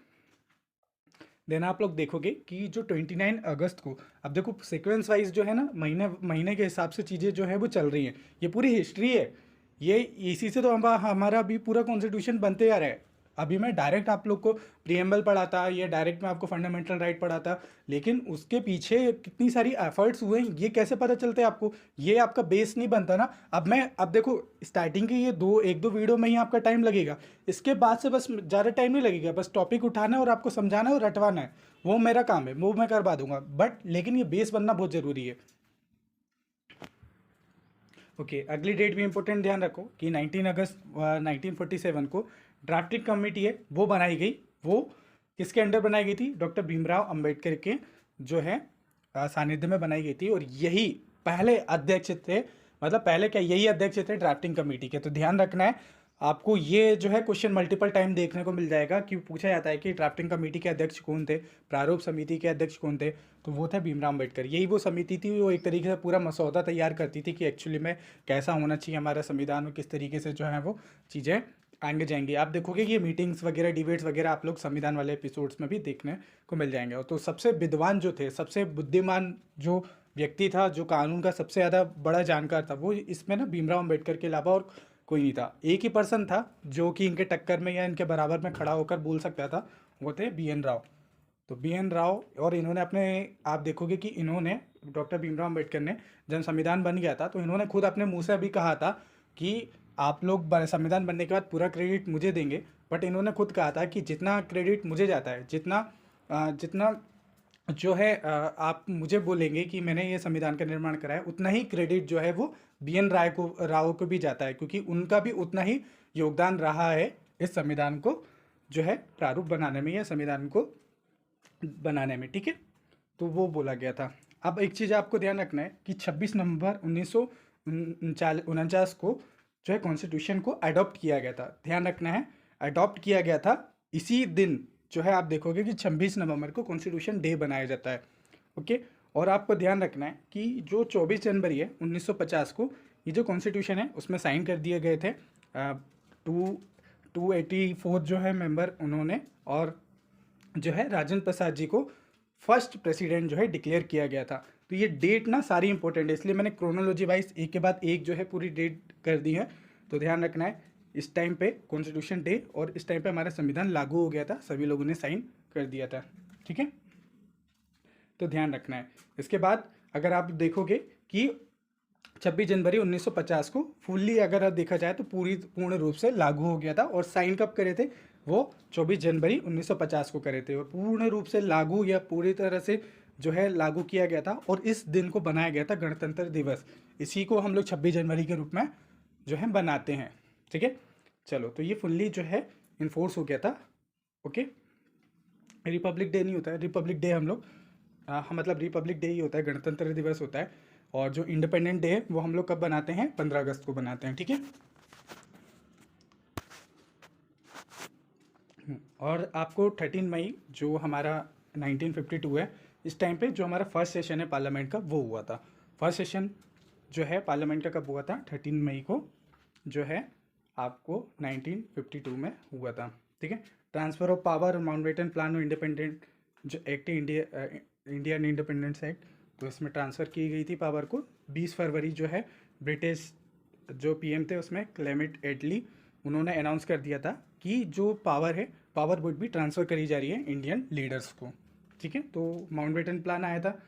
देन आप लोग देखोगे कि जो 29 अगस्त को, अब देखो सीक्वेंस वाइज जो है ना, महीने महीने के हिसाब से चीज़ें जो है वो चल रही हैं, ये पूरी हिस्ट्री है, ये इसी से तो हमारा अभी पूरा कॉन्स्टिट्यूशन बनते आ रहा है। अभी मैं डायरेक्ट आप लोग को प्रीएम्बल पढ़ाता या डायरेक्ट मैं आपको फंडामेंटल राइट पढ़ाता, लेकिन उसके पीछे कितनी सारी एफर्ट्स हुए हैं ये कैसे पता चलते हैं आपको, ये आपका बेस नहीं बनता ना। अब देखो स्टार्टिंग के ये एक दो वीडियो में ही आपका टाइम लगेगा, इसके बाद से बस ज़्यादा टाइम नहीं लगेगा, बस टॉपिक उठाना है और आपको समझाना है और रटवाना है, वो मेरा काम है, वो मैं करवा दूंगा, बट लेकिन ये बेस बनना बहुत ज़रूरी है। ओके, अगली डेट भी इंपॉर्टेंट ध्यान रखो कि 19 अगस्त 1947 को ड्राफ्टिंग कमेटी है वो बनाई गई। वो किसके अंडर बनाई गई थी? डॉक्टर भीमराव अंबेडकर के जो है सानिध्य में बनाई गई थी, और यही पहले अध्यक्ष थे, मतलब पहले क्या यही अध्यक्ष थे ड्राफ्टिंग कमेटी के। तो ध्यान रखना है आपको, ये जो है क्वेश्चन मल्टीपल टाइम देखने को मिल जाएगा कि पूछा जाता है कि ड्राफ्टिंग कमेटी के अध्यक्ष कौन थे, प्रारूप समिति के अध्यक्ष कौन थे, तो वो थे भीमराव अम्बेडकर। यही वो समिति थी, वो एक तरीके से पूरा मसौदा तैयार करती थी कि एक्चुअली में कैसा होना चाहिए हमारा संविधान, और किस तरीके से जो है वो चीज़ें आगे जाएंगी। आप देखोगे कि ये मीटिंग्स वगैरह, डिबेट्स वगैरह आप लोग संविधान वाले एपिसोड्स में भी देखने को मिल जाएंगे। तो सबसे विद्वान जो थे, सबसे बुद्धिमान जो व्यक्ति था, जो कानून का सबसे ज़्यादा बड़ा जानकार था, वो इसमें ना भीमराव अम्बेडकर के अलावा और कोई नहीं था। एक ही पर्सन था जो कि इनके टक्कर में या इनके बराबर में खड़ा होकर बोल सकता था, वो थे बी.एन. राव। तो बी.एन. राव, और इन्होंने आप देखोगे कि इन्होंने, डॉक्टर भीमराव अम्बेडकर ने, जब संविधान बन गया था तो इन्होंने खुद अपने मुंह से अभी कहा था कि आप लोग संविधान बनने के बाद पूरा क्रेडिट मुझे देंगे, बट इन्होंने खुद कहा था कि जितना क्रेडिट मुझे जाता है, जितना जो है आप मुझे बोलेंगे कि मैंने ये संविधान का निर्माण करा है, उतना ही क्रेडिट जो है वो बी.एन. राव को भी जाता है, क्योंकि उनका भी उतना ही योगदान रहा है इस संविधान को जो है प्रारूप बनाने में या संविधान को बनाने में, ठीक है। तो वो बोला गया था। अब एक चीज़ आपको ध्यान रखना है कि 26 नवंबर 1949 को जो है कॉन्स्टिट्यूशन को अडॉप्ट किया गया था। ध्यान रखना है, अडॉप्ट किया गया था इसी दिन, जो है आप देखोगे कि 26 नवंबर को कॉन्स्टिट्यूशन डे बनाया जाता है। ओके, और आपको ध्यान रखना है कि जो 24 जनवरी है 1950 को ये जो कॉन्स्टिट्यूशन है उसमें साइन कर दिए गए थे 284 जो है मेंबर उन्होंने, और जो है राजेंद्र प्रसाद जी को फर्स्ट प्रेसिडेंट जो है डिक्लेयर किया गया था। तो ये डेट ना सारी इंपॉर्टेंट है, इसलिए मैंने क्रोनोलॉजी वाइज एक के बाद एक जो है पूरी डेट कर दी है। तो ध्यान रखना है इस टाइम पे कॉन्स्टिट्यूशन डे और इस टाइम पे हमारा संविधान लागू हो गया था, सभी लोगों ने साइन कर दिया था। ठीक है, तो ध्यान रखना है। इसके बाद अगर आप देखोगे कि 26 जनवरी 1950 को फुल्ली अगर देखा जाए तो पूर्ण रूप से लागू हो गया था, और साइन कब करे थे वो 24 जनवरी 1950 को करे थे, और पूर्ण रूप से लागू या पूरी तरह से जो है लागू किया गया था, और इस दिन को बनाया गया था गणतंत्र दिवस। इसी को हम लोग 26 जनवरी के रूप में जो है बनाते हैं। ठीक है, चलो, तो ये फुल्ली जो है इन्फोर्स हो गया था। ओके, रिपब्लिक डे नहीं होता है, रिपब्लिक डे हम लोग मतलब रिपब्लिक डे ही होता है, गणतंत्र दिवस होता है। और जो इंडिपेंडेंट डे है वो हम लोग कब बनाते हैं, 15 अगस्त को बनाते हैं। ठीक है, और आपको 13 मई जो हमारा 1952 है, इस टाइम पे जो हमारा फर्स्ट सेशन है पार्लियामेंट का वो हुआ था। फर्स्ट सेशन जो है पार्लियामेंट का कब हुआ था, 13 मई को जो है आपको 1952 में हुआ था। ठीक है, transfer of power Mountbatten plan और इंडिपेंडेंट जो एक्ट है इंडियन इंडिपेंडेंस एक्ट, तो इसमें ट्रांसफ़र की गई थी पावर को। 20 फरवरी जो है ब्रिटिश जो पीएम थे उसमें क्लेमेंट एटली, उन्होंने अनाउंस कर दिया था कि जो पावर है पावर वुड भी ट्रांसफ़र करी जा रही है इंडियन लीडर्स को। ठीक है, तो माउंटबेटन प्लान आया था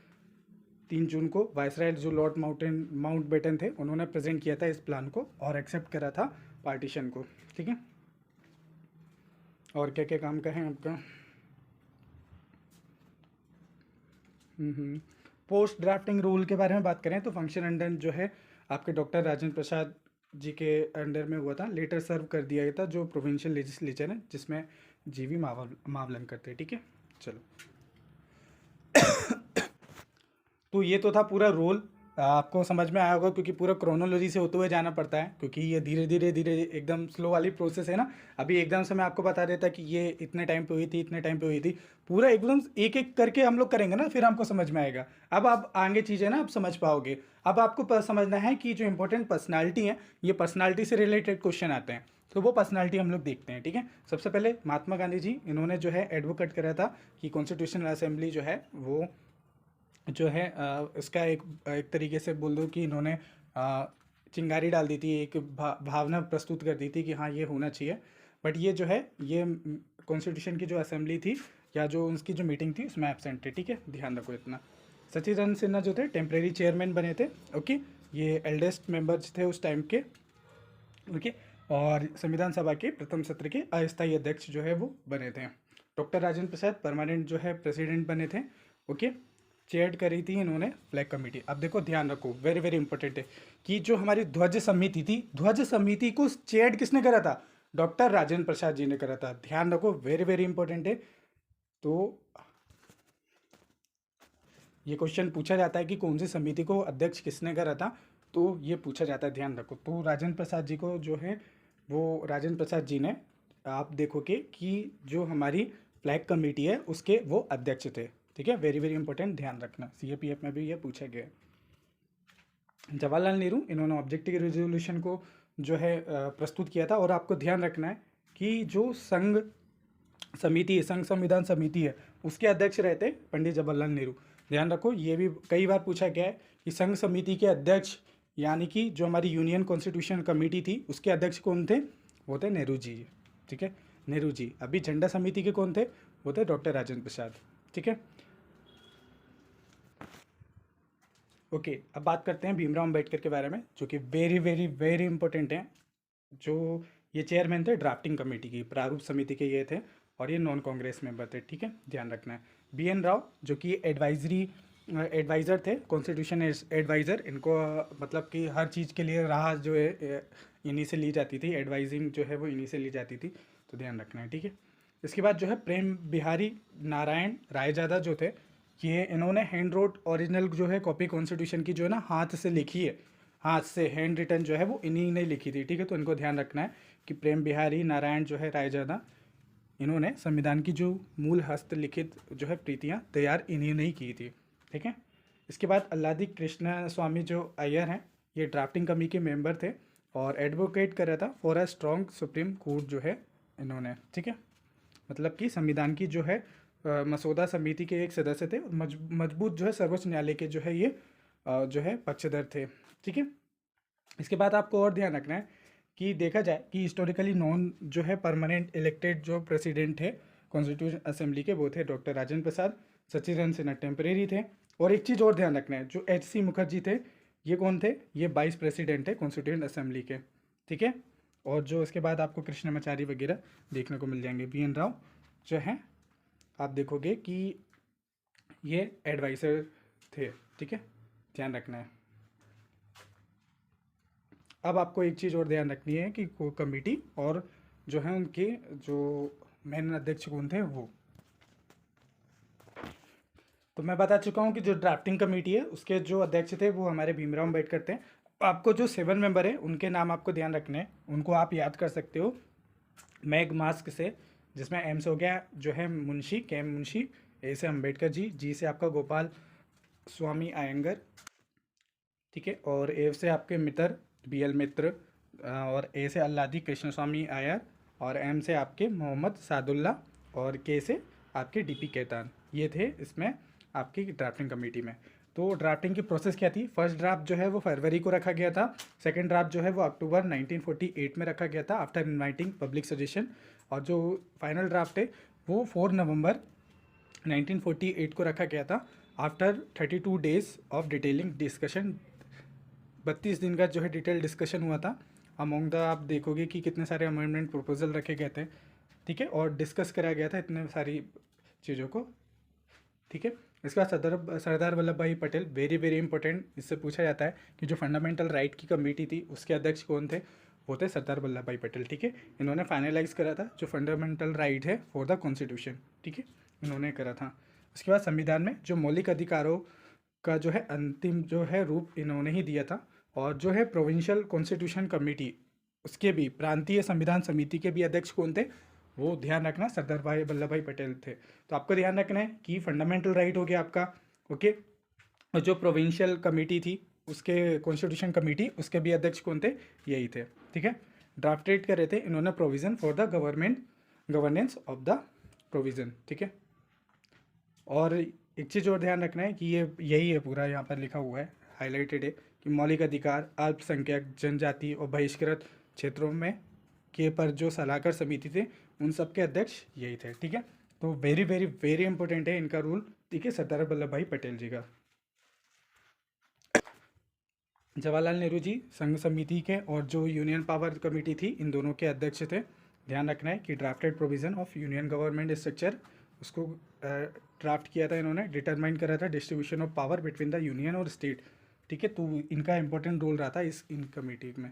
3 जून को। वायसराय जो लॉर्ड माउंटबेटन थे उन्होंने प्रेजेंट किया था इस प्लान को और एक्सेप्ट करा था पार्टीशन को। ठीक है, और क्या क्या काम का है आपका। पोस्ट ड्राफ्टिंग रूल के बारे में बात करें तो फंक्शन अंडर जो है आपके डॉक्टर राजेंद्र प्रसाद जी के अंडर में हुआ था। लेटर सर्व कर दिया गया था जो प्रोविंशियल लेजिस्लेचर है जिसमें जीवी मावलन करते हैं। ठीक है, चलो तो ये तो था पूरा रोल, आपको समझ में आया होगा क्योंकि पूरा क्रोनोलॉजी से होते हुए जाना पड़ता है, क्योंकि ये धीरे धीरे धीरे एकदम स्लो वाली प्रोसेस है ना। अभी एकदम से मैं आपको बता देता कि ये इतने टाइम पे हुई थी, इतने टाइम पे हुई थी, पूरा एकदम एक एक करके हम लोग करेंगे ना, फिर हमको समझ में आएगा। अब आप आगे चीज़ें ना आप समझ पाओगे। अब आपको समझना है कि जो इंपॉर्टेंट पर्सनालिटी है, ये पर्सनालिटी से रिलेटेड क्वेश्चन आते हैं, तो वो पर्सनालिटी हम लोग देखते हैं। ठीक है, सबसे पहले महात्मा गांधी जी, इन्होंने जो है एडवोकेट करा था कि कॉन्स्टिट्यूशनल असेंबली जो है वो जो है इसका एक तरीके से बोल दो कि इन्होंने चिंगारी डाल दी थी, एक भावना प्रस्तुत कर दी थी कि हाँ ये होना चाहिए। बट ये जो है ये कॉन्स्टिट्यूशन की जो असेंबली थी या जो उसकी जो मीटिंग थी उसमें एब्सेंट थे। ठीक है, ध्यान रखो इतना। सचिदानंद सिन्हा जो थे टेम्प्रेरी चेयरमैन बने थे। ओके, ये एल्डेस्ट मेंबर्स थे उस टाइम के। ओके, और संविधान सभा के प्रथम सत्र के अस्थायी अध्यक्ष जो है वो बने थे। डॉक्टर राजेंद्र प्रसाद परमानेंट जो है प्रेसिडेंट बने थे। ओके, चेयर करी थी इन्होंने फ्लैग कमेटी। अब देखो ध्यान रखो, वेरी वेरी इंपॉर्टेंट है कि जो हमारी ध्वज समिति थी, ध्वज समिति को चेयर किसने करा था, डॉक्टर राजेंद्र प्रसाद जी ने करा था। ध्यान रखो, वेरी वेरी इंपॉर्टेंट है। तो ये क्वेश्चन पूछा जाता है कि कौन सी समिति को अध्यक्ष किसने करा था, तो ये पूछा जाता है, ध्यान रखो। तो राजेंद्र प्रसाद जी को जो है वो राजेंद्र प्रसाद जी ने, आप देखोगे कि जो हमारी फ्लैग कमेटी है उसके वो अध्यक्ष थे। ठीक है, वेरी वेरी इंपॉर्टेंट, ध्यान रखना, सीएपीएफ में भी ये पूछा गया है। जवाहरलाल नेहरू, इन्होंने ऑब्जेक्टिव रेजोल्यूशन को जो है प्रस्तुत किया था। और आपको ध्यान रखना है कि जो संघ संविधान समिति है उसके अध्यक्ष रहते पंडित जवाहरलाल नेहरू। ध्यान रखो, ये भी कई बार पूछा गया है कि संघ समिति के अध्यक्ष यानी कि जो हमारी यूनियन कॉन्स्टिट्यूशन कमेटी थी उसके अध्यक्ष कौन थे, वो थे नेहरू जी। ठीक है, नेहरू जी। अभी झंडा समिति के कौन थे, वो थे डॉक्टर राजेंद्र प्रसाद। ठीक है, ओके, अब बात करते हैं भीमराव अम्बेडकर के बारे में, जो कि वेरी वेरी वेरी इंपॉर्टेंट हैं। जो ये चेयरमैन थे ड्राफ्टिंग कमेटी की, प्रारूप समिति के ये थे, और ये नॉन कांग्रेस मेंबर थे। ठीक है, ध्यान रखना है। BN राव जो कि एडवाइज़र थे, कॉन्स्टिट्यूशन एडवाइज़र, इनको मतलब कि हर चीज़ के लिए राह जो है इन्हीं से ली जाती थी, एडवाइजिंग जो है वो इन्हीं से ली जाती थी, तो ध्यान रखना है। ठीक है, इसके बाद जो है प्रेम बिहारी नारायण रायजादा जो थे, ये इन्होंने हैंड रोट ओरिजिनल जो है कॉपी कॉन्स्टिट्यूशन की जो है ना हाथ से लिखी है, हाथ से हैंड रिटन जो है वो इन्हीं ने लिखी थी। ठीक है, तो इनको ध्यान रखना है कि प्रेम बिहारी नारायण जो है रायजादा, इन्होंने संविधान की जो मूल हस्तलिखित जो है प्रतियाँ तैयार इन्हीं ने ही की थी। ठीक है। इसके बाद अल्लादी कृष्ण स्वामी जो अय्यर हैं, ये ड्राफ्टिंग कमेटी के मेंबर थे और एडवोकेट कर रहा था for a strong supreme court जो है इन्होंने। ठीक है। मतलब कि संविधान की जो है मसौदा समिति के एक सदस्य थे और मजबूत जो है सर्वोच्च न्यायालय के जो है ये जो है पक्षधर थे। ठीक है। इसके बाद आपको और ध्यान रखना है कि देखा जाए कि हिस्टोरिकली नॉन जो है परमानेंट इलेक्टेड जो प्रेसिडेंट थे कॉन्स्टिट्यूशन असेंबली के, वो थे डॉक्टर राजेंद्र प्रसाद। सचिदानंद सिन्हा टेम्परेरी थे। और एक चीज़ और ध्यान रखना है, जो H.C. मुखर्जी थे, ये कौन थे? ये वाइस प्रेसिडेंट थे कॉन्स्टिट्यूशन असेंबली के। ठीक है। और जो इसके बाद आपको कृष्णमाचारी वगैरह देखने को मिल जाएंगे। बी एन राव जो है, आप देखोगे कि ये एडवाइज़र थे। ठीक है, ध्यान रखना है। अब आपको एक चीज़ और ध्यान रखनी है कि कमेटी और जो है उनके जो मेन अध्यक्ष कौन थे वो। तो मैं बता चुका हूँ कि जो ड्राफ्टिंग कमेटी है उसके जो अध्यक्ष थे वो हमारे भीमराव अम्बेडकर थे। आपको जो 7 मेंबर है उनके नाम आपको ध्यान रखने हैं, उनको आप याद कर सकते हो मैग मास्क से, जिसमें एम से हो गया जो है मुंशी के.एम. मुंशी, ए से अम्बेडकर जी से आपका गोपाल स्वामी अयंगर। ठीक है। और ए से आपके मित्र बी.एल. मित्र, और ए से अल्लादी कृष्ण स्वामी अय्यर, और एम से आपके मोहम्मद सादुल्ला, और के से आपके डी.पी. केतान। ये थे इसमें आपकी ड्राफ्टिंग कमेटी में। तो ड्राफ्टिंग की प्रोसेस क्या थी? फर्स्ट ड्राफ्ट जो है वो फरवरी को रखा गया था। सेकंड ड्राफ्ट जो है वो अक्टूबर 1948 में रखा गया था आफ्टर इन्वाइटिंग पब्लिक सजेशन। और जो फाइनल ड्राफ्ट है वो 4 नवंबर 1948 को रखा गया था after 32 days of detailing discussion. 32 दिन का जो है डिटेल डिस्कशन हुआ था। अमोंग द आप देखोगे कि कितने सारे अमेंडमेंट प्रपोजल रखे गए थे। ठीक है। और डिस्कस कराया गया था इतने सारी चीज़ों को। ठीक है। इसके बाद सरदार वल्लभ भाई पटेल, वेरी वेरी इंपॉर्टेंट, इससे पूछा जाता है कि जो फंडामेंटल राइट की कमेटी थी उसके अध्यक्ष कौन थे? वो थे सरदार वल्लभ भाई पटेल। ठीक है। इन्होंने फाइनलाइज करा था जो फंडामेंटल राइट है फॉर द कॉन्स्टिट्यूशन। ठीक है, इन्होंने करा था। उसके बाद संविधान में जो मौलिक अधिकारों का जो है अंतिम जो है रूप इन्होंने ही दिया था। और जो है प्रोविंशियल कॉन्स्टिट्यूशन कमेटी, उसके भी प्रांतीय संविधान समिति के भी अध्यक्ष कौन थे? वो ध्यान रखना सरदार भाई वल्लभ भाई पटेल थे। तो आपको ध्यान रखना है कि फंडामेंटल राइट हो गया आपका, ओके। और जो प्रोविंशियल कमेटी थी उसके कॉन्स्टिट्यूशन कमेटी, उसके भी अध्यक्ष कौन थे? यही थे। ठीक है। ड्राफ्टेड कर रहे थे इन्होंने provision for the governance of the provision. ठीक है। और एक चीज़ और ध्यान रखना है कि ये यही है पूरा यहाँ पर लिखा हुआ है, हाईलाइटेड है कि मौलिक अधिकार अल्पसंख्यक जनजाति और बहिष्कृत क्षेत्रों में के पर जो सलाहकार समिति थे उन सब के अध्यक्ष यही थे। ठीक है। तो वेरी वेरी वेरी इंपॉर्टेंट है इनका रूल। ठीक है, सरदार वल्लभ भाई पटेल जी का। जवाहरलाल नेहरू जी संघ समिति के और जो यूनियन पावर कमेटी थी इन दोनों के अध्यक्ष थे। ध्यान रखना है कि drafted provision of union government structure, उसको ड्राफ्ट किया था इन्होंने, डिटरमाइन करा था distribution of power between the union और स्टेट। ठीक है। तो इनका इंपॉर्टेंट रोल रहा था इन कमेटी में।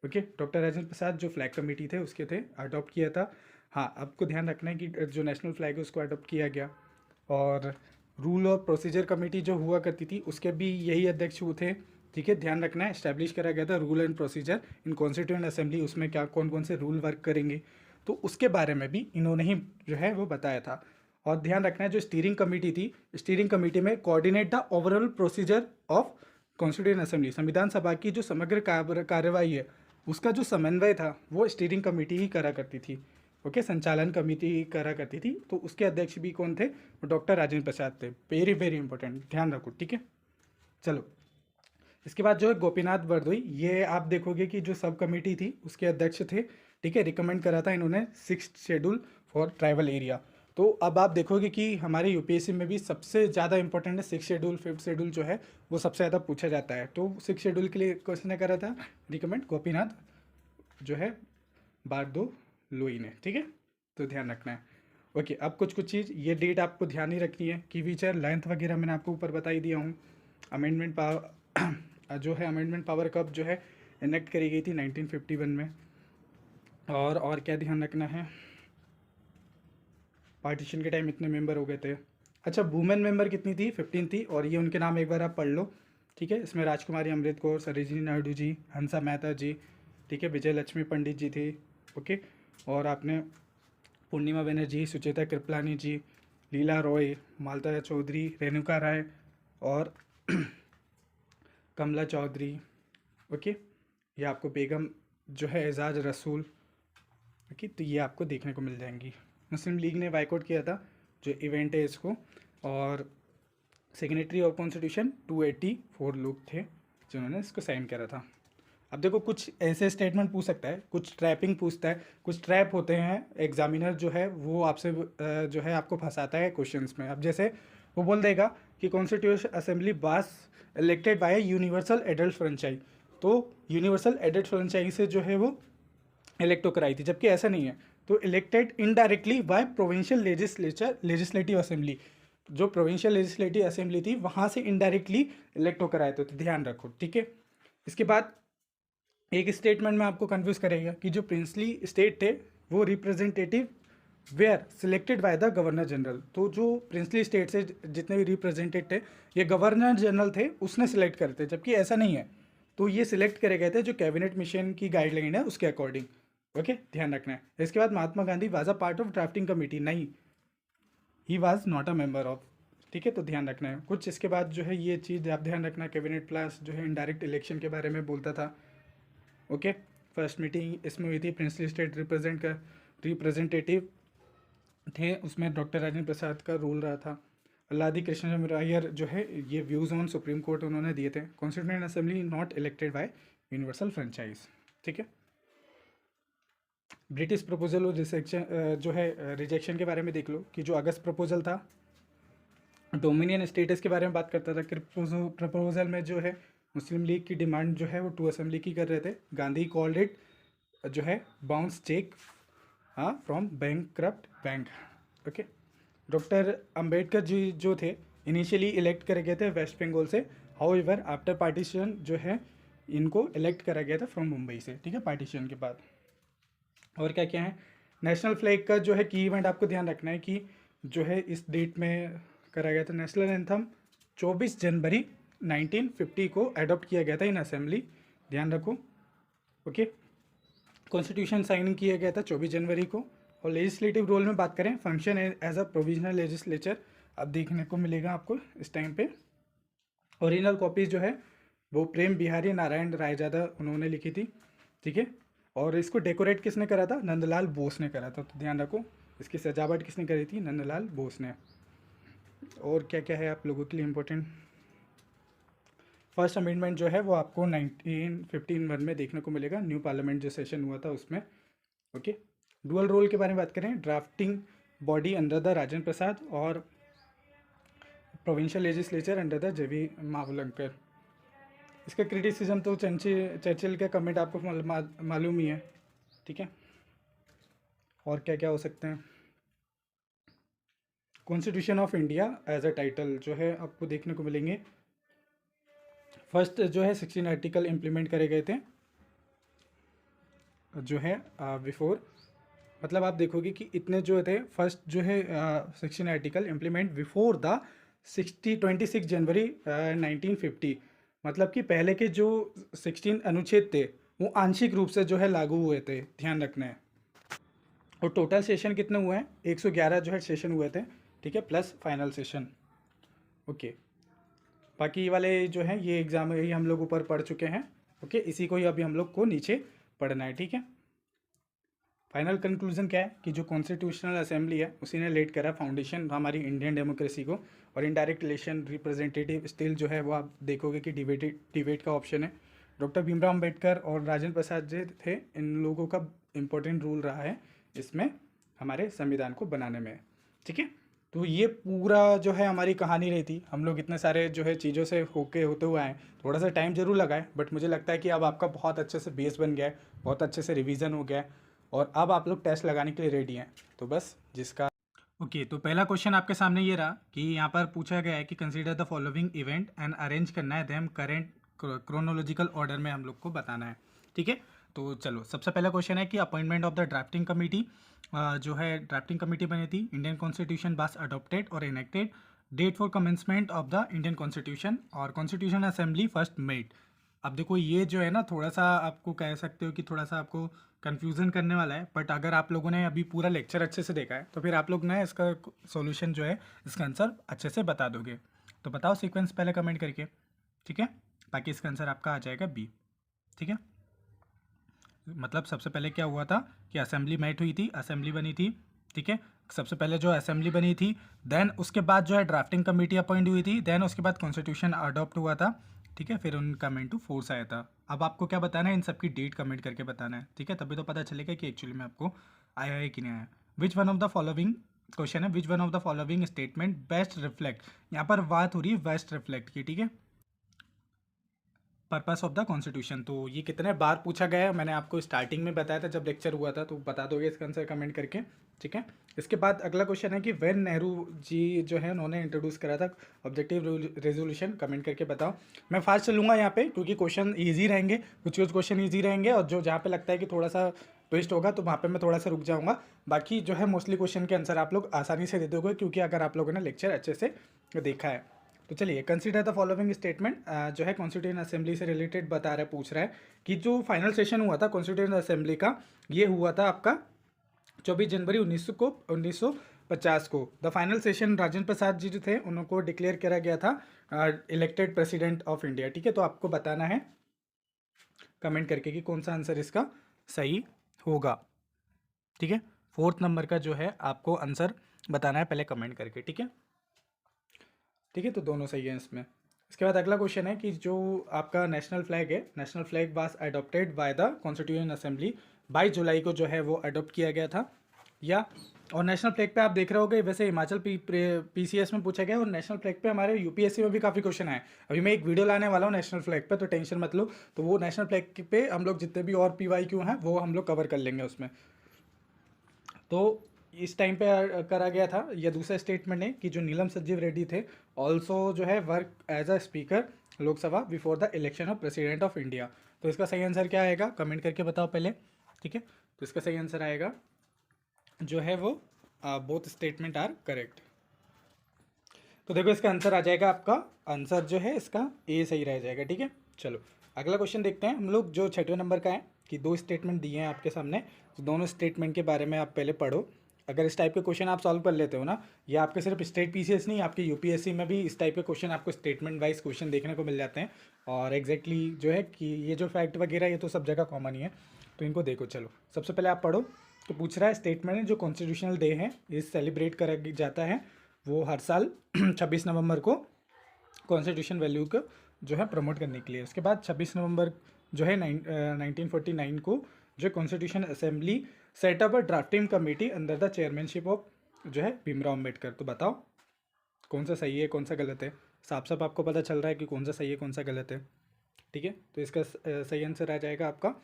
ओके। डॉक्टर राजेंद्र प्रसाद जो फ्लैग कमेटी थे उसके थे, अडॉप्ट किया था। हाँ, आपको ध्यान रखना है कि जो नेशनल फ्लैग है उसको अडॉप्ट किया गया। और रूल और प्रोसीजर कमेटी जो हुआ करती थी उसके भी यही अध्यक्ष हुए थे। ठीक है, ध्यान रखना है, इस्टेब्लिश करा गया था rule and procedure in constituent assembly. उसमें क्या कौन कौन से रूल वर्क करेंगे तो उसके बारे में भी इन्होंने ही जो है वो बताया था। और ध्यान रखना है जो स्टीयरिंग कमेटी थी, स्टीयरिंग कमेटी में coordinate the overall procedure of constituent assembly, संविधान सभा की जो समग्र कार्यवाही है उसका जो समन्वय था वो स्टीयरिंग कमेटी ही करा करती थी। ओके, संचालन कमेटी ही करा करती थी। तो उसके अध्यक्ष भी कौन थे? डॉक्टर राजेंद्र प्रसाद थे। वेरी वेरी इंपॉर्टेंट, ध्यान रखो। ठीक है, चलो। इसके बाद जो है गोपीनाथ बरदोई, ये आप देखोगे कि जो सब कमेटी थी उसके अध्यक्ष थे। ठीक है, रिकमेंड करा था इन्होंने 6th schedule for tribal area. तो अब आप देखोगे कि हमारे यूपीएससी में भी सबसे ज़्यादा इंपॉर्टेंट है 6th शेड्यूल, 5th शेड्यूल जो है वो सबसे ज़्यादा पूछा जाता है। तो 6th शेड्यूल के लिए क्वेश्चन ने करा था रिकमेंड गोपीनाथ जो है बारदो लोई ने। ठीक है, तो ध्यान रखना है। ओके, अब कुछ चीज़, ये डेट आपको ध्यान ही रखनी है कि फीचर लेंथ वगैरह मैंने आपको ऊपर बता ही दिया हूँ। अमेंडमेंट पावर जो है अमेंडमेंट पावर कब जो है इनेक्ट करी गई थी 1951 में। और क्या ध्यान रखना है, पार्टीशन के टाइम इतने मेंबर हो गए थे। अच्छा, वुमेन मेंबर कितनी थी? 15 थी। और ये उनके नाम एक बार आप पढ़ लो। ठीक है, इसमें राजकुमारी अमृत कौर, सरोजिनी नायडू जी, हंसा मेहता जी, ठीक है, विजय लक्ष्मी पंडित जी थी। ओके, और आपने पूर्णिमा बनर्जी, सुचेता कृपलानी जी, लीला रॉय, मालता चौधरी, रेणुका राय और कमला चौधरी। ओके, ये आपको बेगम जो है एजाज रसूल। ओके, तो ये आपको देखने को मिल जाएंगी। मुस्लिम लीग ने बाइकआउट किया था जो इवेंट है इसको, और सिग्नेटरी ऑफ कॉन्स्टिट्यूशन 284 लोग थे जिन्होंने इसको साइन करा था। अब देखो, कुछ ऐसे स्टेटमेंट पूछ सकता है, कुछ ट्रैपिंग पूछता है, कुछ ट्रैप होते हैं। एग्जामिनर जो है वो आपसे जो है आपको फंसाता है क्वेश्चंस में। अब जैसे वो बोल देगा कि कॉन्स्टिट्यूशन असेंबली बास elected by universal adult franchise, तो यूनिवर्सल एडल्ट फ्रेंचाइज से जो है वो इलेक्ट होकर आई थी, जबकि ऐसा नहीं है। तो elected indirectly bye provincial legislative assembly, जो प्रोविंशियल लेजिस्लेटिव असेंबली थी वहाँ से इनडायरेक्टली इलेक्ट होकर आए थे, तो ध्यान रखो, ठीक है। इसके बाद एक स्टेटमेंट में आपको कंफ्यूज करेगा कि जो प्रिंसली स्टेट थे वो representative were selected by the governor general, तो जो प्रिंसली स्टेट से जितने भी रिप्रेजेंटेड थे ये गवर्नर जनरल थे, उसने सिलेक्ट करे थे, जबकि ऐसा नहीं है। तो ये सिलेक्ट करे गए थे जो कैबिनेट मिशन की गाइडलाइन है उसके अकॉर्डिंग। ओके, ध्यान रखना है। इसके बाद Mahatma Gandhi was a part of drafting committee, नहीं, he was not a member of, ठीक है, तो ध्यान रखना है कुछ। इसके बाद जो है ये चीज़ आप ध्यान रखना, कैबिनेट प्लस जो है इनडायरेक्ट इलेक्शन के बारे में बोलता था। ओके, फर्स्ट मीटिंग इसमें हुई थी, प्रिंसली स्टेट रिप्रेजेंटेटिव थे, उसमें डॉक्टर राजेंद्र प्रसाद का रोल रहा था। अल्लादी कृष्ण अय्यर जो है ये व्यूज़ ऑन सुप्रीम कोर्ट उन्होंने दिए थे। Constituent assembly not elected by universal franchise, ठीक है। ब्रिटिश प्रपोजल और रिजेक्शन जो है रिजेक्शन के बारे में देख लो कि जो अगस्त प्रपोजल था डोमिनियन स्टेटस के बारे में बात करता था। प्रपोजल में जो है मुस्लिम लीग की डिमांड जो है वो 2 असेंबली की कर रहे थे। गांधी कॉल्ड इट जो है bounce cheque from bankrupt bank. Okay, doctor Ambedkar ji जो थे इनिशियली इलेक्ट करे गए थे वेस्ट बंगाल से, हाउएवर आफ्टर पार्टीशन जो है इनको इलेक्ट करा गया था फ्रॉम मुंबई से, ठीक है, पार्टीशन के बाद। और क्या क्या है, नेशनल फ्लैग का जो है की इवेंट आपको ध्यान रखना है कि जो है इस डेट में करा गया था। नेशनल एंथम 24 जनवरी 1950 को अडॉप्ट किया गया था इन असेंबली, ध्यान रखो। ओके, कॉन्स्टिट्यूशन साइन किया गया था 24 जनवरी को। और लेजिस्लेटिव रोल में बात करें, function as a provisional legislature अब देखने को मिलेगा आपको इस टाइम पे। ओरिजिनल कॉपीज जो है वो प्रेम बिहारी नारायण रायजादा उन्होंने लिखी थी, ठीक है। और इसको डेकोरेट किसने करा था, नंदलाल बोस ने करा था, तो ध्यान रखो। इसकी सजावट किसने करी थी, नंदलाल बोस ने। और क्या क्या है आप लोगों के लिए इम्पोर्टेंट, फर्स्ट अमेंडमेंट जो है वो आपको 1951 में देखने को मिलेगा, न्यू पार्लियामेंट जो सेशन हुआ था उसमें। ओके, डुअल रोल के बारे में बात करें, drafting body under the Rajendra Prasad और प्रोविंशियल लेजिस्लेचर अंडर द जेवी मावलंकर। इसका क्रिटिसिज्म तो चर्चिल का कमेंट आपको मालूम ही है, ठीक है। और क्या क्या हो सकते हैं, constitution of India as a title जो है आपको देखने को मिलेंगे। फर्स्ट जो है 16 आर्टिकल इम्प्लीमेंट करे गए थे जो है बिफोर, मतलब आप देखोगे कि इतने जो थे फर्स्ट जो है 16 आर्टिकल इम्प्लीमेंट बिफोर द 26 जनवरी 1950, मतलब कि पहले के जो 16 अनुच्छेद थे वो आंशिक रूप से जो है लागू हुए थे, ध्यान रखना है। और टोटल सेशन कितने हुए हैं, 111 जो है सेशन हुए थे, ठीक है, प्लस फाइनल सेशन। ओके, बाकी वाले जो हैं ये एग्ज़ाम यही हम लोग ऊपर पढ़ चुके हैं। ओके, इसी को ही अभी हम लोग को नीचे पढ़ना है, ठीक है। फाइनल कंक्लूजन क्या है कि जो कॉन्स्टिट्यूशनल असेंबली है उसी ने लेट करा फाउंडेशन हमारी इंडियन डेमोक्रेसी को। और इनडायरेक्ट इलेक्शन रिप्रेजेंटेटिव स्टिल जो है वो आप देखोगे कि डिबेट का ऑप्शन है। डॉक्टर भीमराव अम्बेडकर और राजेंद्र प्रसाद जी थे, इन लोगों का इम्पोर्टेंट रोल रहा है इसमें हमारे संविधान को बनाने में, ठीक है। तो ये पूरा जो है हमारी कहानी रही थी। हम लोग इतने सारे जो है चीज़ों से होते हुए आए, थोड़ा सा टाइम जरूर लगा है, बट मुझे लगता है कि अब आपका बहुत अच्छे से बेस बन गया है, बहुत अच्छे से रिवीजन हो गया है, और अब आप लोग टेस्ट लगाने के लिए रेडी हैं। तो बस जिसका ओके, तो पहला क्वेश्चन आपके सामने ये रहा कि यहाँ पर पूछा गया है कि consider the following event and arrange करना है देम करेंट क्रोनोलॉजिकल ऑर्डर में हम लोग को बताना है, ठीक है। तो चलो, सबसे पहला क्वेश्चन है कि appointment of the drafting committee, जो है ड्राफ्टिंग कमेटी बनी थी, इंडियन कॉन्स्टिट्यूशन वाज अडॉप्टेड और enacted, date for commencement of the Indian constitution, और कॉन्स्टिट्यूशन असेंबली फर्स्ट मेड। अब देखो ये जो है ना, थोड़ा सा आपको कह सकते हो कि थोड़ा सा आपको कन्फ्यूज़न करने वाला है, बट अगर आप लोगों ने अभी पूरा लेक्चर अच्छे से देखा है तो फिर आप लोग ना इसका सॉल्यूशन जो है, इसका आंसर अच्छे से बता दोगे। तो बताओ सीक्वेंस पहले कमेंट करके, ठीक है। बाकी इसका आंसर आपका आ जाएगा बी, ठीक है। मतलब सबसे पहले क्या हुआ था कि असेंबली मेट हुई थी, असेंबली बनी थी, ठीक है। सबसे पहले जो असेंबली बनी थी, देन उसके बाद जो है ड्राफ्टिंग कमेटी अपॉइंट हुई थी, देन उसके बाद कॉन्स्टिट्यूशन अडॉप्ट हुआ था, ठीक है। फिर उनका कमेंट टू फोर्स आया था। अब आपको क्या बताना है, इन सबकी डेट कमेंट करके बताना है, ठीक है। तभी तो पता चलेगा कि एक्चुअली में आपको आया है कि नहीं आया। Which one of the following question है, which one of the following statement best reflect, यहाँ पर बात हो रही है बेस्ट रिफ्लेक्ट की, ठीक है, पर्पस ऑफ द कॉन्स्टिट्यूशन। तो ये कितने बार पूछा गया है, मैंने आपको स्टार्टिंग में बताया था जब लेक्चर हुआ था, तो बता दोगे इसका आंसर कमेंट करके, ठीक है। इसके बाद अगला क्वेश्चन है कि वेन नेहरू जी जो है उन्होंने इंट्रोड्यूस करा था ऑब्जेक्टिव रेजोल्यूशन, कमेंट करके बताओ। मैं फास्ट चलूँगा यहाँ पे क्योंकि क्वेश्चन ईजी रहेंगे, कुछ क्वेश्चन ईजी रहेंगे, और जो जहाँ पे लगता है कि थोड़ा सा ट्विस्ट होगा तो वहाँ पे मैं थोड़ा सा रुक जाऊँगा। बाकी जो है मोस्टली क्वेश्चन के आंसर आप लोग आसानी से दे दोगे क्योंकि अगर आप लोगों ने लेक्चर अच्छे से देखा है। तो चलिए, कंसीडर द फॉलोइंग स्टेटमेंट, जो है कॉन्स्टिट्यूएंट असेंबली से रिलेटेड बता रहा है, पूछ रहा है कि जो फाइनल सेशन हुआ था कॉन्स्टिट्यूएंट असेंबली का, ये हुआ था आपका 24 जनवरी 1950 को। The final session Rajendra Prasad ji जो थे उनको डिक्लेयर करा गया था इलेक्टेड प्रेसिडेंट ऑफ इंडिया, ठीक है। तो आपको बताना है कमेंट करके कि कौन सा आंसर इसका सही होगा, ठीक है। 4th नंबर का जो है आपको आंसर बताना है पहले कमेंट करके, ठीक है, ठीक है। तो दोनों सही है इसमें। इसके बाद अगला क्वेश्चन है कि जो आपका नेशनल फ्लैग है, national flag was adopted by the constituent assembly 22 जुलाई को जो है वो अडॉप्ट किया गया था, या और नेशनल फ्लैग पे आप देख रहे होगे, वैसे हिमाचल पीसीएस में पूछा गया और नेशनल फ्लैग पे हमारे यूपीएससी में भी काफ़ी क्वेश्चन आए। अभी मैं एक वीडियो लाने वाला हूँ नेशनल फ्लैग पे, तो टेंशन मत लो। तो वो नेशनल फ्लैग पे हम लोग जितने भी और PYQ हैं वो हम लोग कवर कर लेंगे उसमें। तो इस टाइम पे करा गया था। यह दूसरा स्टेटमेंट है कि जो नीलम संजीव रेड्डी थे ऑल्सो जो है work as a speaker Lok Sabha before the election of president of India. तो इसका सही आंसर क्या आएगा, कमेंट करके बताओ पहले, ठीक है। तो इसका सही आंसर आएगा जो है वो बोथ स्टेटमेंट आर करेक्ट। तो देखो इसका आंसर आ जाएगा, आपका आंसर जो है इसका ए सही रह जाएगा, ठीक है। चलो अगला क्वेश्चन देखते हैं हम लोग, जो 6वें नंबर का है कि 2 स्टेटमेंट दिए हैं आपके सामने, तो दोनों स्टेटमेंट के बारे में आप पहले पढ़ो। अगर इस टाइप के क्वेश्चन आप सॉल्व कर लेते हो ना, ये आपके सिर्फ स्टेट पीसीएस नहीं, आपके यूपीएससी में भी इस टाइप के क्वेश्चन आपको स्टेटमेंट वाइज क्वेश्चन देखने को मिल जाते हैं। और एग्जैक्टली जो है कि ये जो फैक्ट वगैरह ये तो सब जगह कॉमन ही है, तो इनको देखो। चलो सबसे पहले आप पढ़ो। तो पूछ रहा है स्टेटमेंट है जो कॉन्स्टिट्यूशनल डे है इस सेलिब्रेट करा जाता है वो हर साल 26 नवंबर को कॉन्स्टिट्यूशन वैल्यू को जो है प्रमोट करने के लिए। उसके बाद 26 नवंबर जो है 1949 को जो constitution assembly setup a drafting committee under the chairmanship of जो है भीमराव अम्बेडकर। तो बताओ कौन सा सही है कौन सा गलत है, साफ साफ आपको पता चल रहा है कि कौन सा सही है कौन सा गलत है, ठीक है। तो इसका सही आंसर आ जाएगा आपका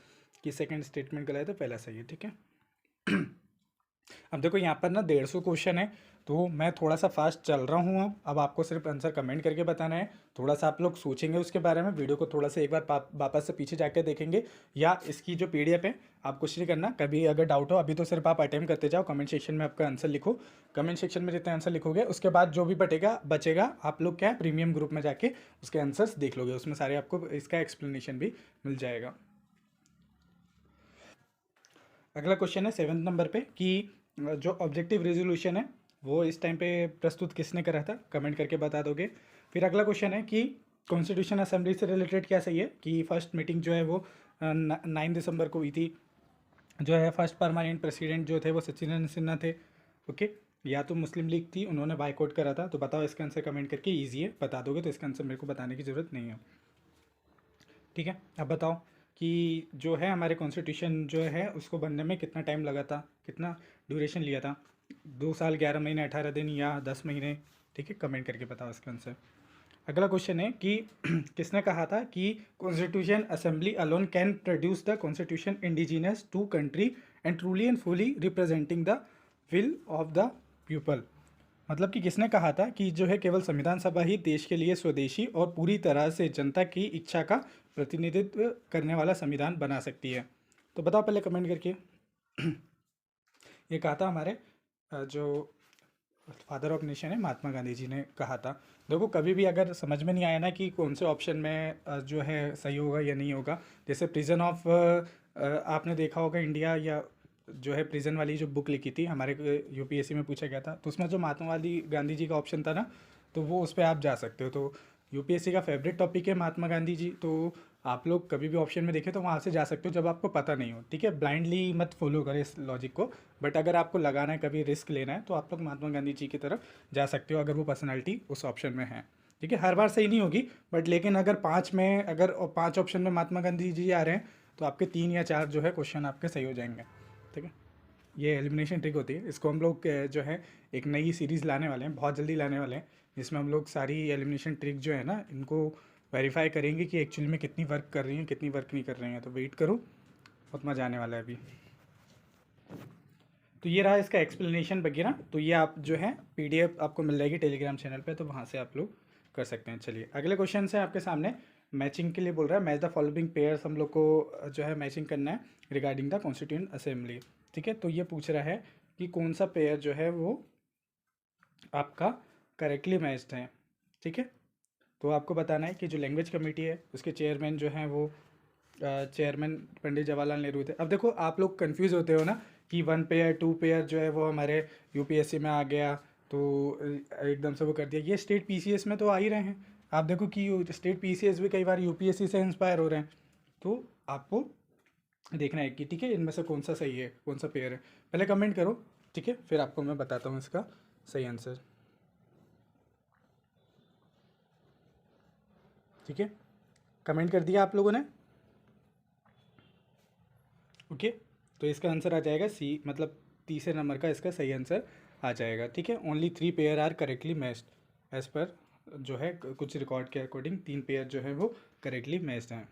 कि सेकंड स्टेटमेंट गलत है, पहला सही है, ठीक है। अब देखो यहाँ पर ना 150 क्वेश्चन है, तो मैं थोड़ा सा फास्ट चल रहा हूँ। अब आपको सिर्फ आंसर कमेंट करके बताना है। थोड़ा सा आप लोग सोचेंगे उसके बारे में, वीडियो को थोड़ा सा एक बार वापस से पीछे जाकर देखेंगे, या इसकी जो PDF है आप कुछ नहीं करना, कभी अगर डाउट हो अभी तो सिर्फ आप अटेम्प्ट करते जाओ, कमेंट सेक्शन में आपका आंसर लिखो। कमेंट सेक्शन में जितने आंसर लिखोगे उसके बाद जो भी बचेगा आप लोग क्या है प्रीमियम ग्रुप में जाके उसके आंसर्स देख लोगे, उसमें सारे आपको इसका एक्सप्लेनेशन भी मिल जाएगा। अगला क्वेश्चन है 7th नंबर पे कि जो ऑब्जेक्टिव रेजोल्यूशन है वो इस टाइम पे प्रस्तुत किसने करा था, कमेंट करके बता दोगे। फिर अगला क्वेश्चन है कि कॉन्स्टिट्यूशन असेंबली से रिलेटेड क्या सही है, कि फर्स्ट मीटिंग जो है वो 9 दिसंबर को हुई थी, जो है फर्स्ट परमानेंट प्रेसिडेंट जो थे वो सचिदानंद सिन्हा थे, ओके। या तो मुस्लिम लीग थी, उन्होंने बाइकआउट करा था। तो बताओ इसका आंसर कमेंट करके, ईजी है बता दोगे, तो इसका आंसर मेरे को बताने की ज़रूरत नहीं है, ठीक है। अब बताओ कि जो है हमारे कॉन्स्टिट्यूशन जो है उसको बनने में कितना टाइम लगा था, कितना ड्यूरेशन लिया था, 2 साल 11 महीने 18 दिन या 10 महीने, ठीक है। कमेंट करके बताओ इसका आंसर। अगला क्वेश्चन है कि किसने कहा था कि constitution assembly alone can produce the constitution indigenous to country and truly and fully representing the will of the people. मतलब कि किसने कहा था कि जो है केवल संविधान सभा ही देश के लिए स्वदेशी और पूरी तरह से जनता की इच्छा का प्रतिनिधित्व करने वाला संविधान बना सकती है। तो बताओ पहले कमेंट करके। ये कहा था हमारे जो फादर ऑफ नेशन है महात्मा गांधी जी ने कहा था। देखो कभी भी अगर समझ में नहीं आया ना कि कौन से ऑप्शन में जो है सही होगा या नहीं होगा, जैसे प्रिजन ऑफ आपने देखा होगा इंडिया या जो है प्रिजन वाली जो बुक लिखी थी हमारे यूपीएससी में पूछा गया था, तो उसमें जो महात्मा वाली गांधी जी का ऑप्शन था ना, तो वो उस पर आप जा सकते हो। तो यूपीएससी का फेवरेट टॉपिक है महात्मा गांधी जी, तो आप लोग कभी भी ऑप्शन में देखें तो वहाँ से जा सकते हो जब आपको पता नहीं हो, ठीक है। ब्लाइंडली मत फॉलो करें इस लॉजिक को, बट अगर आपको लगाना है, कभी रिस्क लेना है, तो आप लोग महात्मा गांधी जी की तरफ जा सकते हो अगर वो पर्सनैलिटी उस ऑप्शन में है, ठीक है। हर बार सही नहीं होगी, बट लेकिन अगर पाँच में, अगर पाँच ऑप्शन में महात्मा गांधी जी आ रहे हैं तो आपके तीन या चार जो है क्वेश्चन आपके सही हो जाएंगे, ठीक है। ये एलिमिनेशन ट्रिक होती है, इसको हम लोग जो है एक नई सीरीज़ लाने वाले हैं, बहुत जल्दी लाने वाले हैं, जिसमें हम लोग सारी एलिमिनेशन ट्रिक जो है ना, इनको वेरीफाई करेंगे कि एक्चुअली में कितनी वर्क कर रही हैं, कितनी वर्क नहीं कर रही हैं। तो वेट करो, बहुत मज़ा आने वाला है अभी। तो ये रहा इसका एक्सप्लेनेशन वगैरह, तो ये आप जो है पीडीएफ आपको मिल जाएगी टेलीग्राम चैनल पे, तो वहाँ से आप लोग कर सकते हैं। चलिए अगले क्वेश्चन से आपके सामने मैचिंग के लिए बोल रहा है, मैच द फॉलोइंग पेयर्स हम लोग को जो है मैचिंग करना है रिगार्डिंग द कॉन्स्टिट्यूएंट असेंबली, ठीक है। तो ये पूछ रहा है कि कौन सा पेयर जो है वो आपका करेक्टली मैच्ड है, ठीक है। तो आपको बताना है कि जो लैंग्वेज कमेटी है उसके चेयरमैन जो हैं वो चेयरमैन पंडित जवाहरलाल नेहरू थे। अब देखो आप लोग कंफ्यूज होते हो ना कि वन पेयर टू पेयर जो है वो हमारे यूपीएससी में आ गया, तो एकदम से वो कर दिया। ये स्टेट पीसीएस में तो आ ही रहे हैं, आप देखो कि स्टेट पीसीएस भी कई बार यूपीएससी से इंस्पायर हो रहे हैं। तो आपको देखना है कि ठीक है इनमें से कौन सा सही है, कौन सा पेयर है। पहले कमेंट करो, ठीक है, फिर आपको मैं बताता हूँ इसका सही आंसर, ठीक है। कमेंट कर दिया आप लोगों ने, ओके। तो इसका आंसर आ जाएगा सी, मतलब तीसरे नंबर का इसका सही आंसर आ जाएगा, ठीक है। Only 3 pair are correctly matched as पर जो है कुछ रिकॉर्ड के अकॉर्डिंग 3 पेयर जो है वो करेक्टली मैच्ड हैं।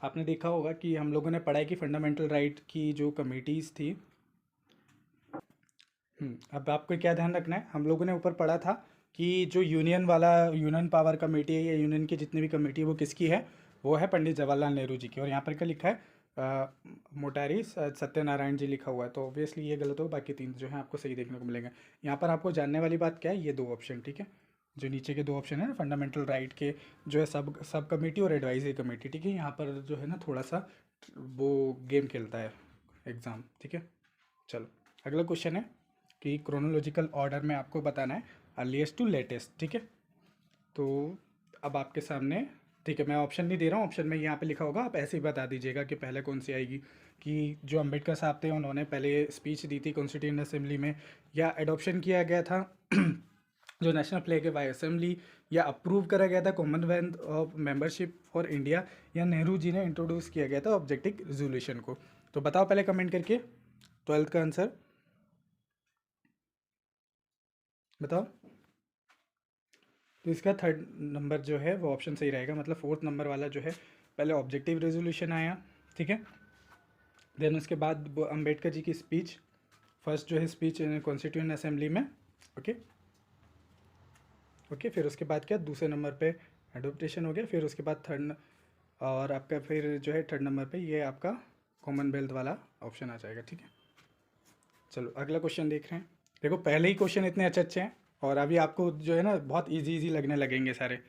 आपने देखा होगा कि हम लोगों ने पढ़ा है कि फंडामेंटल राइट की जो कमिटीज़ थी, अब आपको क्या ध्यान रखना है, हम लोगों ने ऊपर पढ़ा था कि जो यूनियन वाला यूनियन पावर कमेटी है या यूनियन की जितनी भी कमेटी है वो किसकी है, वो है पंडित जवाहरलाल नेहरू जी की। और यहाँ पर क्या लिखा है मोटारी सत्यनारायण जी लिखा हुआ है, तो ऑब्वियसली ये गलत हो, बाकी तीन जो है आपको सही देखने को मिलेंगे। यहाँ पर आपको जानने वाली बात क्या है, ये दो ऑप्शन, ठीक है, जो नीचे के दो ऑप्शन है ना फंडामेंटल राइट के, जो है सब सब कमेटी और एडवाइजरी कमेटी, ठीक है। यहाँ पर जो है ना थोड़ा सा वो गेम खेलता है एग्ज़ाम, ठीक है। चलो अगला क्वेश्चन है कि क्रोनोलॉजिकल ऑर्डर में आपको बताना है अर्लीस्ट टू लेटेस्ट, ठीक है। तो अब आपके सामने, ठीक है, मैं ऑप्शन नहीं दे रहा हूँ, ऑप्शन में यहाँ पे लिखा होगा, आप ऐसे ही बता दीजिएगा कि पहले कौन सी आएगी। कि जो अंबेडकर साहब थे उन्होंने पहले स्पीच दी थी कॉन्स्टिट्यूएंट असेंबली में, या एडॉप्शन किया गया था जो नेशनल फ्लैग है बाय असेंबली, या अप्रूव करा गया था Commonwealth of membership for India, या नेहरू जी ने इंट्रोड्यूस किया गया था ऑब्जेक्टिव रेजोल्यूशन को। तो बताओ पहले कमेंट करके 12th का आंसर बताओ। तो इसका थर्ड नंबर जो है वो ऑप्शन सही रहेगा, मतलब फोर्थ नंबर वाला जो है पहले ऑब्जेक्टिव रेजोल्यूशन आया, ठीक है। देन उसके बाद अंबेडकर जी की स्पीच, फर्स्ट जो है स्पीच कॉन्स्टिट्यूएंट असेंबली में, ओके ओके। फिर उसके बाद क्या दूसरे नंबर पे एडोप्टेशन हो गया, फिर उसके बाद थर्ड, और आपका फिर जो है थर्ड नंबर पे ये आपका कॉमनवेल्थ वाला ऑप्शन आ जाएगा, ठीक है। चलो अगला क्वेश्चन देख रहे हैं। देखो पहले ही क्वेश्चन इतने अच्छे अच्छे हैं और अभी आपको जो है ना बहुत इजी इजी लगने लगेंगे सारे।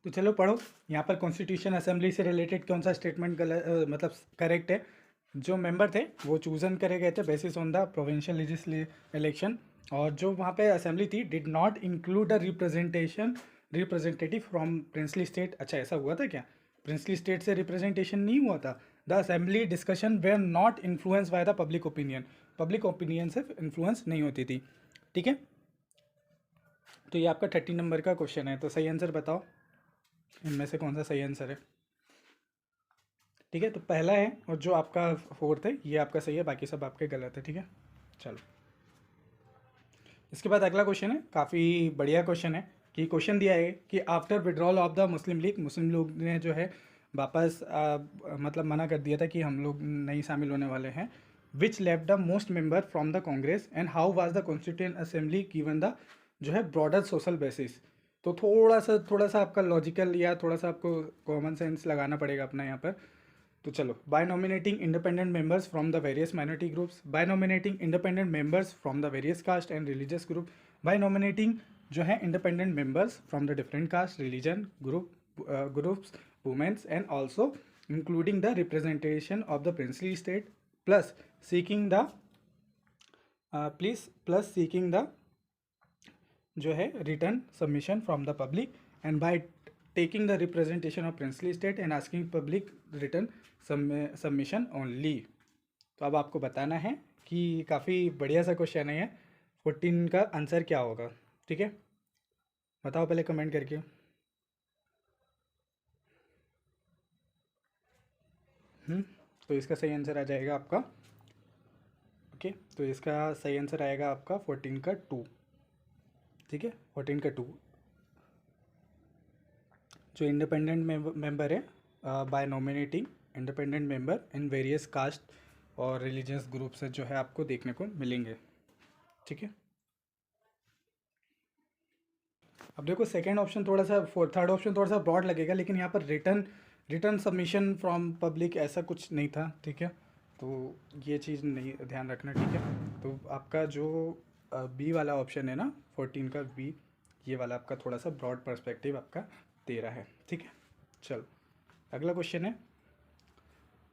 तो चलो पढ़ो, यहाँ पर कॉन्स्टिट्यूशन असेंबली से रिलेटेड कौन सा स्टेटमेंट गलत मतलब करेक्ट है। जो मेंबर थे वो चूजन करे गए थे basis on the provincial election, और जो वहाँ पे असेंबली थी did not include a representative from princely state. अच्छा ऐसा हुआ था क्या, प्रिंसली स्टेट से रिप्रेजेंटेशन नहीं हुआ था। The assembly discussion were not influence by the public opinion से इन्फ्लुएंस नहीं होती थी, ठीक है। तो ये आपका 30 नंबर का क्वेश्चन है, तो सही आंसर बताओ इनमें से कौन सा सही आंसर है, ठीक है। तो पहला है और जो आपका फोर्थ है ये आपका सही है, बाकी सब आपके गलत है, ठीक है। चलो इसके बाद अगला क्वेश्चन है, काफ़ी बढ़िया क्वेश्चन है। कि क्वेश्चन दिया है कि after withdrawal of the Muslim League, Muslim लोग ने जो है वापस मतलब मना कर दिया था कि हम लोग नहीं शामिल होने वाले हैं। विच left the most member from the Congress and how was the constituent assembly given the जो है ब्रॉडर सोशल बेसिस। तो थोड़ा सा आपका लॉजिकल या थोड़ा सा आपको कॉमन सेंस लगाना पड़ेगा अपना यहाँ पर। तो चलो, by nominating independent members from the various minority groups, by nominating independent members from the various caste and religious group, by nominating जो है independent members from the different caste religion group groups, women's, and also including the representation of the princely state, plus seeking the plus seeking the जो है return submission from the public, and by taking the representation of princely state and asking public return submission only. तो अब आपको बताना है कि काफ़ी बढ़िया सा क्वेश्चन है ये। 14 का आंसर क्या होगा, ठीक है, बताओ पहले कमेंट करके। तो इसका सही आंसर आ जाएगा आपका, ओके, तो इसका सही आंसर आएगा आपका 14 का 2, ठीक है, 14 का 2। जो इंडिपेंडेंट मेंबर है, by nominating independent member in various caste और रिलीजियस ग्रुप से जो है आपको देखने को मिलेंगे, ठीक है। अब देखो सेकंड ऑप्शन थोड़ा सा, थर्ड ऑप्शन थोड़ा सा ब्रॉड लगेगा, लेकिन यहाँ पर रिटर्न सबमिशन फ्रॉम पब्लिक ऐसा कुछ नहीं था, ठीक है, तो ये चीज़ नहीं ध्यान रखना, ठीक है। तो आपका जो बी वाला ऑप्शन है ना, 14 का बी, ये वाला आपका थोड़ा सा ब्रॉड पर्सपेक्टिव आपका दे रहा है, ठीक है। चलो अगला क्वेश्चन है,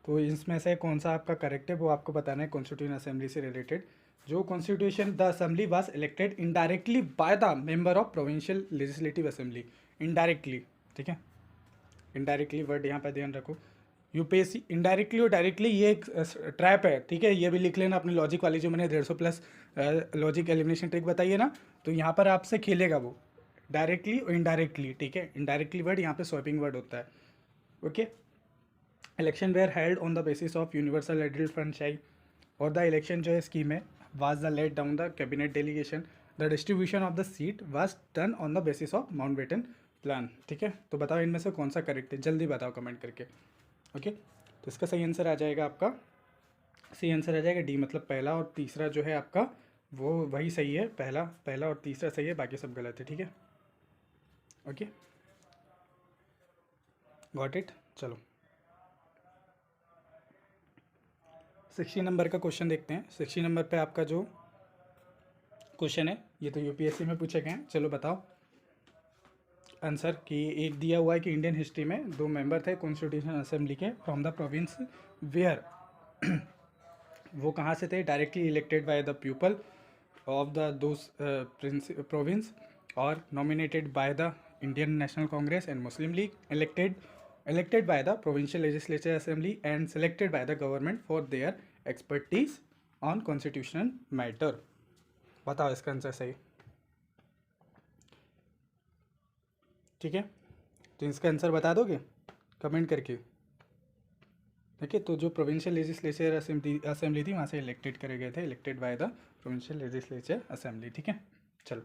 तो इसमें से कौन सा आपका करेक्ट है वो आपको बताना है कॉन्स्टिट्यूशन असेंबली से रिलेटेड। जो constitution the assembly was elected indirectly by the member of provincial legislative assembly, indirectly, ठीक है, इनडायरेक्टली वर्ड यहाँ पर ध्यान रखो। यूपीएससी इनडायरेक्टली और डायरेक्टली ये एक ट्रैप है, ठीक है, ये भी लिख लेना अपनी लॉजिक वाली जो मैंने 150 प्लस लॉजिक एलिमिनेशन ट्रिक बताई है ना, तो यहाँ पर आपसे खेलेगा वो डायरेक्टली और इनडायरेक्टली, ठीक है। इनडायरेक्टली वर्ड यहाँ पे स्वैपिंग वर्ड होता है, okay. Election were held on the basis of universal adult franchise, और द इलेक्शन जो है स्कीम है was the let down the cabinet delegation, the distribution of the seat was done on the basis of Mountbatten plan, ठीक है। तो बताओ इनमें से कौन सा करेक्ट है, जल्दी बताओ कमेंट करके, ओके। तो इसका सही आंसर आ जाएगा आपका, सही आंसर आ जाएगा डी, मतलब पहला और तीसरा जो है आपका वो वही सही है, पहला और तीसरा सही है, बाकी सब गलत है, ठीक है, ओके, गॉट इट। चलो 60 नंबर का क्वेश्चन देखते हैं। 60 नंबर पे आपका जो क्वेश्चन है ये तो यूपीएससी में पूछे गए हैं। चलो बताओ आंसर, कि एक दिया हुआ है कि इंडियन हिस्ट्री में 2 मेंबर थे कॉन्स्टिट्यूशन असेंबली के फ्रॉम द प्रोविंस वेयर वो कहाँ से थे, directly elected by the people of the those province, और nominated by the Indian National Congress and Muslim League, elected by the provincial legislature assembly and selected by the government for their expertise on constitutional matter। बताओ इसका answer सही, ठीक है, तो इसका answer बता दोगे कमेंट करके, ठीक है। तो जो प्रोविंशियल लेजिस्लेचर असेंबली थी वहाँ से इलेक्टेड करे गए थे, elected by the provincial legislature assembly, ठीक है। चलो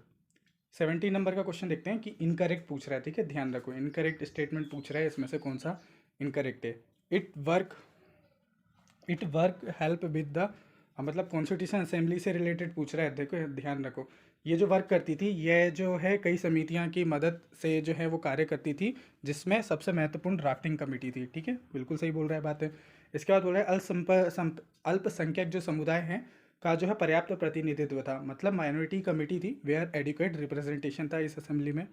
70 नंबर का क्वेश्चन देखते हैं कि इनकरेक्ट पूछ रहा है, ठीक है, ध्यान रखो इनकरेक्ट स्टेटमेंट पूछ रहा है, इसमें से कौन सा इनकरेक्ट है। It work help with the, मतलब कॉन्स्टिट्यूशन असेंबली से रिलेटेड पूछ रहा है, देखो ध्यान रखो, ये जो वर्क करती थी ये जो है कई समितियां की मदद से जो है वो कार्य करती थी, जिसमें सबसे महत्वपूर्ण ड्राफ्टिंग कमेटी थी, ठीक है, बिल्कुल सही बोल रहा है बात है। इसके बाद बोल रहा है अल्पसंख्यक जो समुदाय हैं का जो है पर्याप्त प्रतिनिधित्व था, मतलब माइनॉरिटी कमेटी थी, वेयर एडिक्वेट रिप्रेजेंटेशन था इस असेंबली में,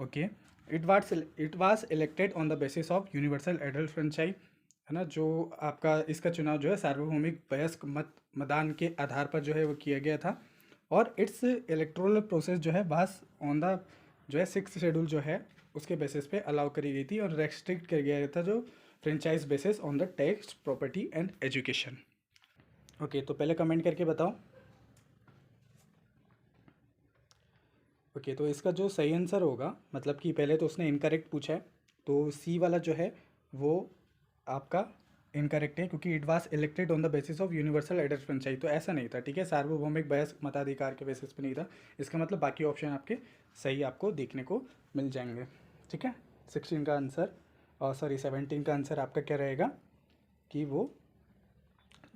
okay. It was elected on the basis of universal adult franchise, है ना, जो आपका इसका चुनाव जो है सार्वभौमिक वयस्क मतदान के आधार पर जो है वो किया गया था, और इट्स इलेक्ट्रोल प्रोसेस जो है वास ऑन द जो है 6th शेड्यूल जो है उसके बेसिस पे अलाउ करी गई थी, और रेस्ट्रिक्ट किया गया था जो franchise basis on the tax, property and education, okay. तो पहले कमेंट करके बताओ, ओके। तो इसका जो सही आंसर होगा, मतलब कि पहले तो उसने इनकरेक्ट पूछा है, तो सी वाला जो है वो आपका इनकरेक्ट है, क्योंकि it was elected on the basis of universal adult franchise, तो ऐसा नहीं था, ठीक है, सार्वभौमिक वयस्क मताधिकार के बेसिस पे नहीं था। इसका मतलब बाकी ऑप्शन आपके सही आपको देखने को मिल जाएंगे, ठीक है। 16 का आंसर, और सॉरी 17 का आंसर आपका क्या रहेगा कि वो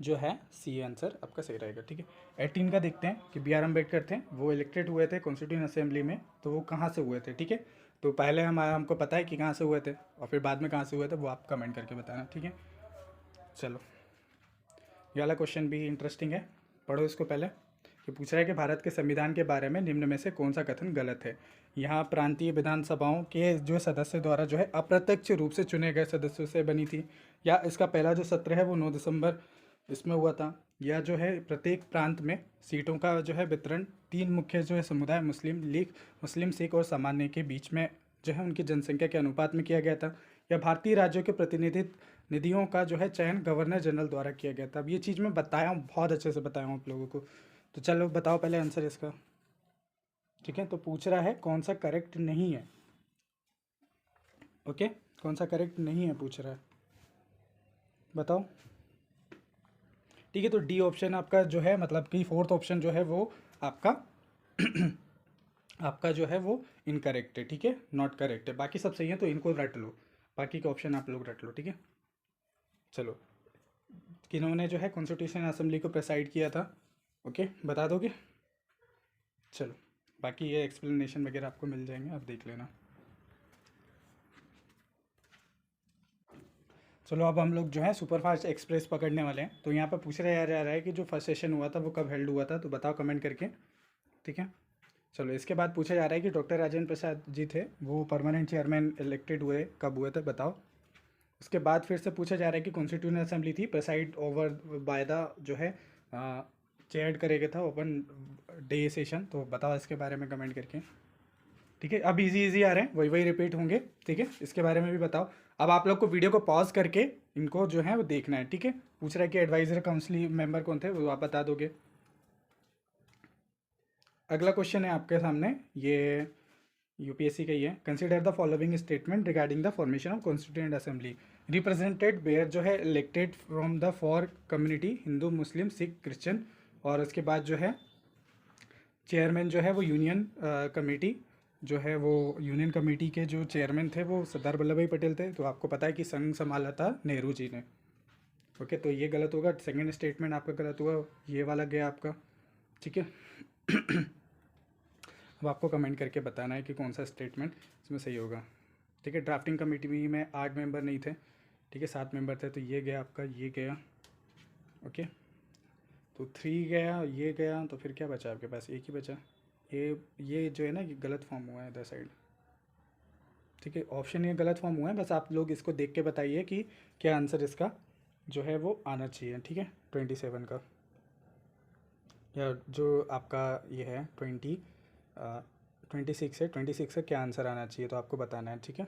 जो है सी आंसर आपका सही रहेगा, ठीक है। 18 का देखते हैं कि बी आर अम्बेडकर थे, वो इलेक्टेड हुए थे कॉन्स्टिट्यूशन असेंबली में, तो वो कहाँ से हुए थे, ठीक है। तो पहले हमको पता है कि कहाँ से हुए थे, और फिर बाद में कहाँ से हुए थे वो आप कमेंट करके बताना, ठीक है। चलो ये वाला क्वेश्चन भी इंटरेस्टिंग है, पढ़ो इसको पहले। ये पूछ रहा है कि भारत के संविधान के बारे में निम्न में से कौन सा कथन गलत है। यहाँ प्रांतीय विधानसभाओं के जो सदस्य द्वारा जो है अप्रत्यक्ष रूप से चुने गए सदस्यों से बनी थी, या इसका पहला जो सत्र है वो 9 दिसंबर इसमें हुआ था, या जो है प्रत्येक प्रांत में सीटों का जो है वितरण 3 मुख्य जो है समुदाय मुस्लिम लीग, मुस्लिम सिख और सामान्य के बीच में जो है उनकी जनसंख्या के अनुपात में किया गया था, या भारतीय राज्यों के प्रतिनिधियों का जो है चयन गवर्नर जनरल द्वारा किया गया था। अब ये चीज़ मैं बताया हूँ, बहुत अच्छे से बताया हूँ आप लोगों को। तो चलो बताओ पहले आंसर इसका। ठीक है, तो पूछ रहा है कौन सा करेक्ट नहीं है। ओके, कौन सा करेक्ट नहीं है पूछ रहा है, बताओ। ठीक है, तो डी ऑप्शन आपका जो है, मतलब कि फोर्थ ऑप्शन जो है वो आपका आपका जो है वो इनकरेक्ट है। ठीक है, नॉट करेक्ट है, बाकी सब सही है, तो इनको रट लो, बाकी के ऑप्शन आप लोग रट लो। ठीक है, चलो किन्होंने जो है कॉन्स्टिट्यूशन असेंबली को प्रेसाइड किया था, ओके बता दोगे। चलो बाकी ये एक्सप्लेनेशन वगैरह आपको मिल जाएंगे, आप देख लेना। चलो अब हम लोग जो है सुपरफास्ट एक्सप्रेस पकड़ने वाले हैं। तो यहाँ पर पूछ रहे जा रहा है कि जो फर्स्ट सेशन हुआ था वो कब हेल्ड हुआ था, तो बताओ कमेंट करके। ठीक है, चलो इसके बाद पूछा जा रहा है कि डॉक्टर राजेंद्र प्रसाद जी थे वो परमानेंट चेयरमैन इलेक्टेड हुए कब हुए थे, बताओ। उसके बाद फिर से पूछा जा रहा है कि कॉन्स्टिट्यूशन असेंबली थी प्रेसाइड ओवर बाय द जो है चेयर्ड करेगा था ओपन डे सेशन, तो बताओ इसके बारे में कमेंट करके। ठीक है, अब इजी इजी आ रहे हैं, वही वही रिपीट होंगे। ठीक है, इसके बारे में भी बताओ। अब आप लोग को वीडियो को पॉज करके इनको जो है वो देखना है। ठीक है, पूछ रहा है कि एडवाइजर काउंसिल मेंबर कौन थे, वो आप बता दोगे। अगला क्वेश्चन है आपके सामने, ये यूपीएससी का ही है। Consider the following statement regarding the formation of constituent assembly represented were जो है elected from the for community Hindu Muslim Sikh Christian, और उसके बाद जो है चेयरमैन जो है वो यूनियन कमेटी जो है वो यूनियन कमेटी के जो चेयरमैन थे वो सरदार वल्लभ भाई पटेल थे। तो आपको पता है कि संघ संभाला था नेहरू जी ने। ओके, तो ये गलत होगा, सेकंड स्टेटमेंट आपका गलत हुआ, ये वाला गया आपका। ठीक है अब आपको कमेंट करके बताना है कि कौन सा स्टेटमेंट इसमें सही होगा। ठीक है, ड्राफ्टिंग कमेटी में 8 मेंबर नहीं थे, ठीक है 7 मेंबर थे, तो ये गया आपका, ये गया। ओके, तो 3 गया, ये गया, तो फिर क्या बचा आपके पास, एक ही बचा। ये जो है ना ये गलत फॉर्म हुआ है इधर साइड। ठीक है, ऑप्शन ये गलत फॉर्म हुआ है, बस आप लोग इसको देख के बताइए कि क्या आंसर इसका जो है वो आना चाहिए। ठीक है, 27 का, या जो आपका ये है 26 है, 26 का क्या आंसर आना चाहिए, तो आपको बताना है। ठीक है,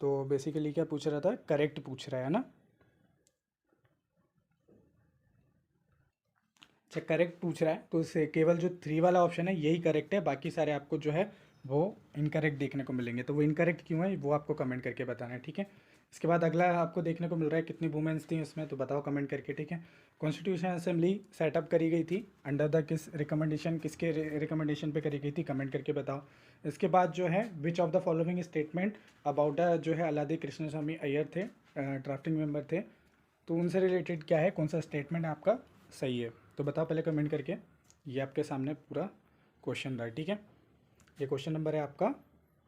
तो बेसिकली क्या पूछ रहा था, करेक्ट पूछ रहा है ना। अच्छा, करेक्ट पूछ रहा है, तो इससे केवल जो 3 वाला ऑप्शन है यही करेक्ट है, बाकी सारे आपको जो है वो इनकरेक्ट देखने को मिलेंगे। तो वो इनकरेक्ट क्यों है वो आपको कमेंट करके बताना है। ठीक है, इसके बाद अगला आपको देखने को मिल रहा है कितनी वुमेन्स थी उसमें, तो बताओ कमेंट करके। ठीक है, कॉन्स्टिट्यूशन असेंबली सेटअप करी गई थी अंडर द किस रिकमेंडेशन, किसके रिकमेंडेशन पे करी गई थी, कमेंट करके बताओ। इसके बाद जो है which of the following statement about the जो है अलादी कृष्ण स्वामी अय्यर थे, ड्राफ्टिंग मेंबर थे, तो उनसे रिलेटेड क्या है, कौन सा स्टेटमेंट आपका सही है, तो बताओ पहले कमेंट करके। ये आपके सामने पूरा क्वेश्चन रहा है। ठीक है, ये क्वेश्चन नंबर है आपका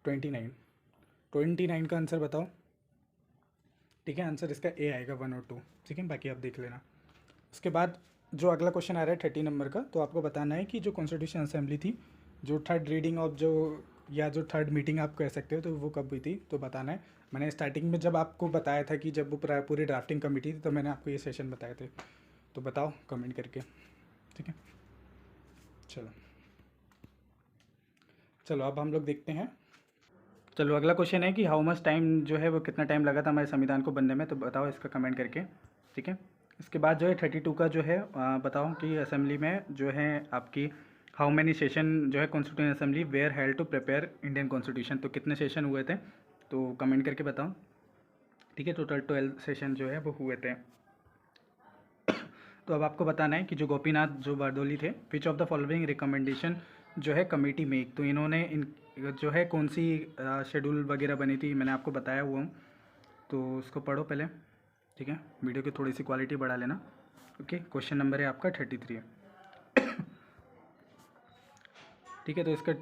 29 का आंसर बताओ। ठीक है, आंसर इसका ए आएगा 1 और 2। ठीक है, बाकी आप देख लेना। उसके बाद जो अगला क्वेश्चन आ रहा है 30 नंबर का, तो आपको बताना है कि जो कॉन्स्टिट्यूशन असेंबली थी, जो थर्ड रीडिंग ऑफ जो, या जो थर्ड मीटिंग आप कह सकते हो, तो वो कब हुई थी, तो बताना है। मैंने स्टार्टिंग में जब आपको बताया था कि जब वो पूरी ड्राफ्टिंग कमेटी थी, तो मैंने आपको ये सेशन बताए थे, तो बताओ कमेंट करके। ठीक है, चलो चलो अब हम लोग देखते हैं। चलो अगला क्वेश्चन है कि हाउ मच टाइम जो है वो कितना टाइम लगा था हमारे संविधान को बनने में, तो बताओ इसका कमेंट करके। ठीक है, इसके बाद जो है 32 का जो है बताओ कि असेंबली में जो है आपकी हाउ मैनी सेशन जो है constitution assembly were held to prepare Indian constitution, तो कितने सेशन हुए थे, तो कमेंट करके बताओ। ठीक है, टोटल 12 सेशन जो है वो हुए थे। तो अब आपको बताना है कि जो गोपीनाथ जो बारदोली थे, which of the following recommendation जो है कमेटी मेक, तो इन्होंने इन जो है कौन सी शेड्यूल वगैरह बनी थी, मैंने आपको बताया हुआ हूँ, तो उसको पढ़ो पहले। ठीक है, वीडियो की थोड़ी सी क्वालिटी बढ़ा लेना। ओके, क्वेश्चन नंबर है आपका 33। ठीक है, तो इसका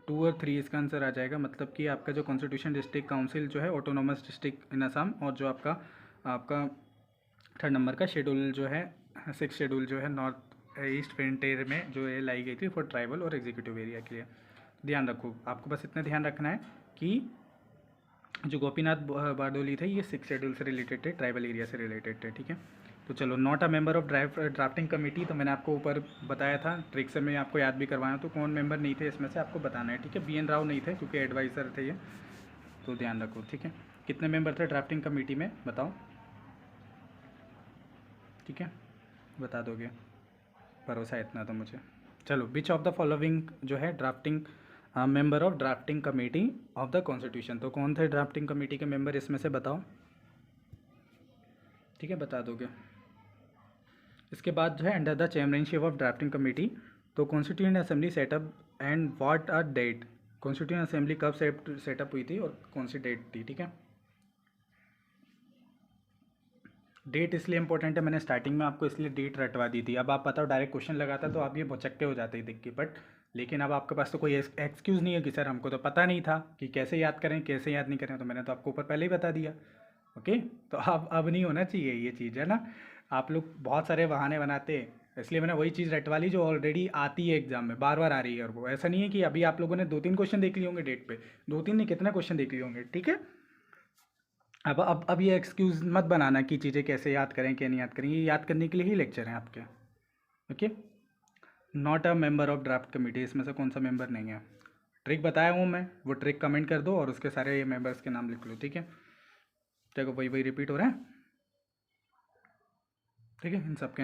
2 और 3 इसका आंसर आ जाएगा, मतलब कि आपका जो कॉन्स्टिट्यूशन डिस्ट्रिक्ट काउंसिल जो है ऑटोनोमस डिस्ट्रिक्ट इन असम, और जो आपका आपका 3rd नंबर का शेड्यूल जो है सिक्स शेड्यूल जो है नॉर्थ ईस्ट फ्रंटियर में जो है लाई गई थी फॉर ट्राइबल और एग्जीक्यूटिव एरिया के लिए। ध्यान रखो, आपको बस इतना ध्यान रखना है कि जो गोपीनाथ बारडोली थे ये सिक्स शेड्यूल से रिलेटेड थे, ट्राइबल एरिया से रिलेटेड थे, ठीक है। तो चलो, not a member of drafting committee, तो मैंने आपको ऊपर बताया था, ट्रिक से मैं आपको याद भी करवाया, तो कौन मेंबर नहीं थे इसमें से आपको बताना है, ठीक है। BN राव नहीं थे क्योंकि एडवाइज़र थे ये, तो ध्यान रखो, ठीक है। कितने मेंबर थे ड्राफ्टिंग कमेटी में, बताओ, ठीक है, बता दोगे, भरोसा है इतना तो मुझे। चलो, विच ऑफ द फॉलोइंग जो है drafting member of drafting committee of the constitution, तो कौन थे ड्राफ्टिंग कमेटी के मेंबर इसमें से, बताओ, ठीक है, बता दोगे। इसके बाद जो है under the chairmanship of drafting committee, तो constituent assembly setup and what are date, constituent assembly कब सेटअप हुई थी और कौन सी डेट थी, ठीक है। डेट इसलिए इंपॉर्टेंट है, मैंने स्टार्टिंग में आपको इसलिए डेट रटवा दी थी। अब आप बताओ, डायरेक्ट क्वेश्चन लगाता तो आप ये भौचक्के हो जाते ही देख के, बट लेकिन अब आपके पास तो कोई एक्सक्यूज़ नहीं है कि सर हमको तो पता नहीं था कि कैसे याद करें कैसे याद नहीं करें, तो मैंने तो आपको ऊपर पहले ही बता दिया। ओके, तो अब नहीं होना चाहिए ये चीज़, है ना। आप लोग बहुत सारे बहाने बनाते हैं, इसलिए मैंने वही चीज़ रटवा ली जो ऑलरेडी आती है एग्जाम में, बार बार आ रही है। और वो ऐसा नहीं है कि अभी आप लोगों ने 2-3 क्वेश्चन देख लिए होंगे डेट पे, 2-3 नहीं, कितने क्वेश्चन देख लिए होंगे, ठीक है। अब ये एक्सक्यूज़ मत बनाना कि चीज़ें कैसे याद करें क्या नहीं याद करें, ये याद करने के लिए ही लेक्चर हैं आपके। Okay, not a member of draft committee, इसमें से कौन सा मेंबर नहीं है, ट्रिक बताया हूँ मैं, वो ट्रिक कमेंट कर दो और उसके सारे मेंबर्स के नाम लिख लो, ठीक है। देखो, वही रिपीट हो रहा है, ठीक है, इन सबके।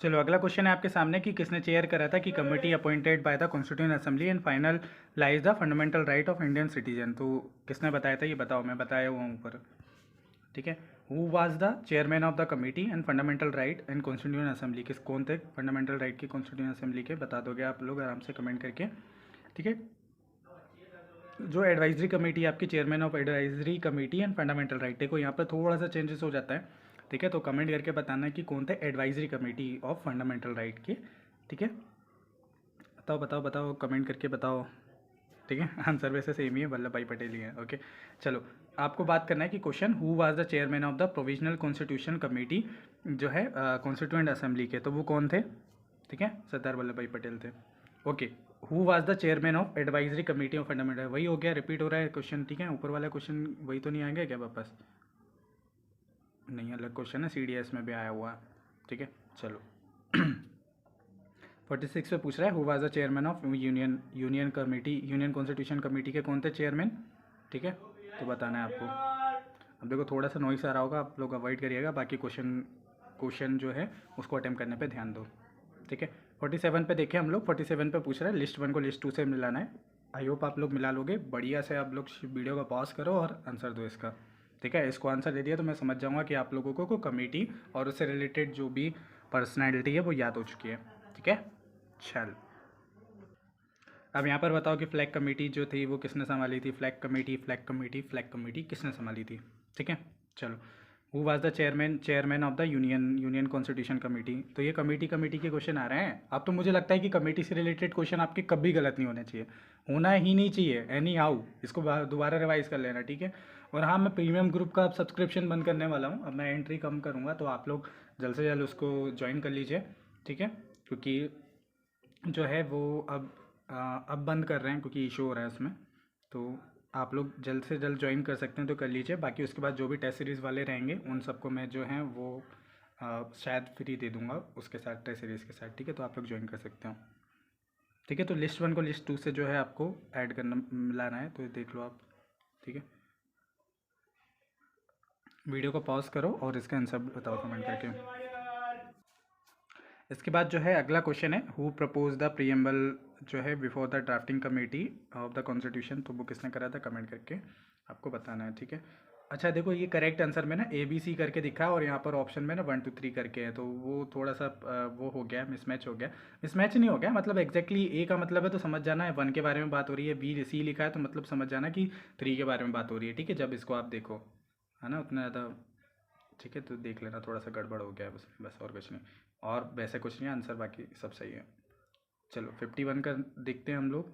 चलो, अगला क्वेश्चन है आपके सामने कि किसने चेयर करा था कि committee appointed by the constituent assembly and final lies the fundamental right of Indian citizen, तो किसने बताया था ये बताओ, मैं बताया हुआ हूँ ऊपर, ठीक है। Who was the chairman of the committee and fundamental right and constituent assembly, किस कौन थे फंडामेंटल राइट की कॉन्स्टिट्यूएंट असेंबली के, बता दोगे आप लोग आराम से कमेंट करके, ठीक है। जो एडवाइजरी कमेटी आपकी, chairman of advisory committee and fundamental right, देखो यहाँ पर थोड़ा सा चेंजेस हो जाता है, ठीक है। तो कमेंट करके बताना है कि कौन थे advisory committee of fundamental right के, ठीक है। बताओ बताओ बताओ, कमेंट करके बताओ, ठीक है। आंसर वैसे सेम ही है, वल्लभ भाई पटेल ही है। ओके, चलो, आपको बात करना है कि question who was the chairman of the provisional constitution committee जो है कॉन्स्टिट्यूएंट असेंबली के, तो वो कौन थे, ठीक है, सरदार वल्लभ भाई पटेल थे। Okay, who was the chairman of advisory committee of fundamental, वही हो गया, रिपीट हो रहा है क्वेश्चन, ठीक है। ऊपर वाला क्वेश्चन वही तो नहीं आएगा क्या वापस, नहीं, अलग क्वेश्चन है, CDS में भी आया हुआ है, ठीक है। चलो 46 पे पूछ रहा है who was the chairman of union committee, union constitution committee के कौन थे चेयरमैन, ठीक है, तो बताना है आपको। अब देखो, थोड़ा सा नॉइस आ रहा होगा, आप लोग अवॉइड करिएगा, बाकी क्वेश्चन जो है उसको अटेम्प्ट करने पे ध्यान दो, ठीक है। 47 पे देखें हम लोग, 47 पे पूछ रहा है लिस्ट 1 को लिस्ट 2 से मिलाना है। आई होप आप लोग मिला लोगे, बढ़िया से आप लोग वीडियो का पॉज करो और आंसर दो इसका, ठीक है। इसको आंसर दे दिया तो मैं समझ जाऊँगा कि आप लोगों को कमेटी और उससे रिलेटेड जो भी पर्सनैलिटी है वो याद हो चुकी है, ठीक है। चल, अब यहाँ पर बताओ कि फ्लैग कमेटी जो थी वो किसने संभाली थी, फ्लैग कमेटी किसने संभाली थी, ठीक है। चलो, who was the chairman of the union constitution committee, तो ये कमेटी के क्वेश्चन आ रहे हैं। अब तो मुझे लगता है कि कमेटी से रिलेटेड क्वेश्चन आपके कभी गलत नहीं होने चाहिए, होना ही नहीं चाहिए एनी हाउ, इसको दोबारा रिवाइज कर लेना, ठीक है। और हाँ, मैं प्रीमियम ग्रुप का अब सब्सक्रिप्शन बंद करने वाला हूँ, अब मैं एंट्री कम करूँगा, तो आप लोग जल्द से जल्द उसको ज्वाइन कर लीजिए, ठीक है, क्योंकि जो है वो अब बंद कर रहे हैं क्योंकि इशू हो रहा है उसमें, तो आप लोग जल्द से जल्द ज्वाइन कर सकते हैं तो कर लीजिए। बाकी उसके बाद जो भी टेस्ट सीरीज़ वाले रहेंगे उन सबको मैं जो है वो शायद फ्री दे दूंगा उसके साथ, टेस्ट सीरीज़ के साथ, ठीक है। तो आप लोग ज्वाइन कर सकते हो, ठीक है। तो लिस्ट 1 को लिस्ट 2 से जो है आपको ऐड करना मिलाना है, तो देख लो आप, ठीक है। वीडियो को पॉज करो और इसका आंसर बताओ कमेंट करके। इसके बाद जो है अगला क्वेश्चन है हु प्रपोज द प्रीएम्बल जो है before the drafting committee of the constitution, तो वो किसने करा था, कमेंट करके आपको बताना है, ठीक है। अच्छा, देखो, ये करेक्ट आंसर में ना ABC करके दिखा है और यहाँ पर ऑप्शन में ना 1 2 3 करके है, तो वो थोड़ा सा वो हो गया, मिसमैच हो गया, मिसमैच नहीं हो गया, मतलब एग्जैक्टली A का मतलब है तो समझ जाना है 1 के बारे में बात हो रही है, B C लिखा है तो मतलब समझ जाना कि 3 के बारे में बात हो रही है, ठीक है। जब इसको आप देखो, है ना, उतना ज़्यादा, ठीक है, तो देख लेना, थोड़ा सा गड़बड़ हो गया है बस और कुछ नहीं, और वैसे कुछ नहीं है, आंसर बाकी सब सही है। चलो 51 का देखते हैं हम लोग,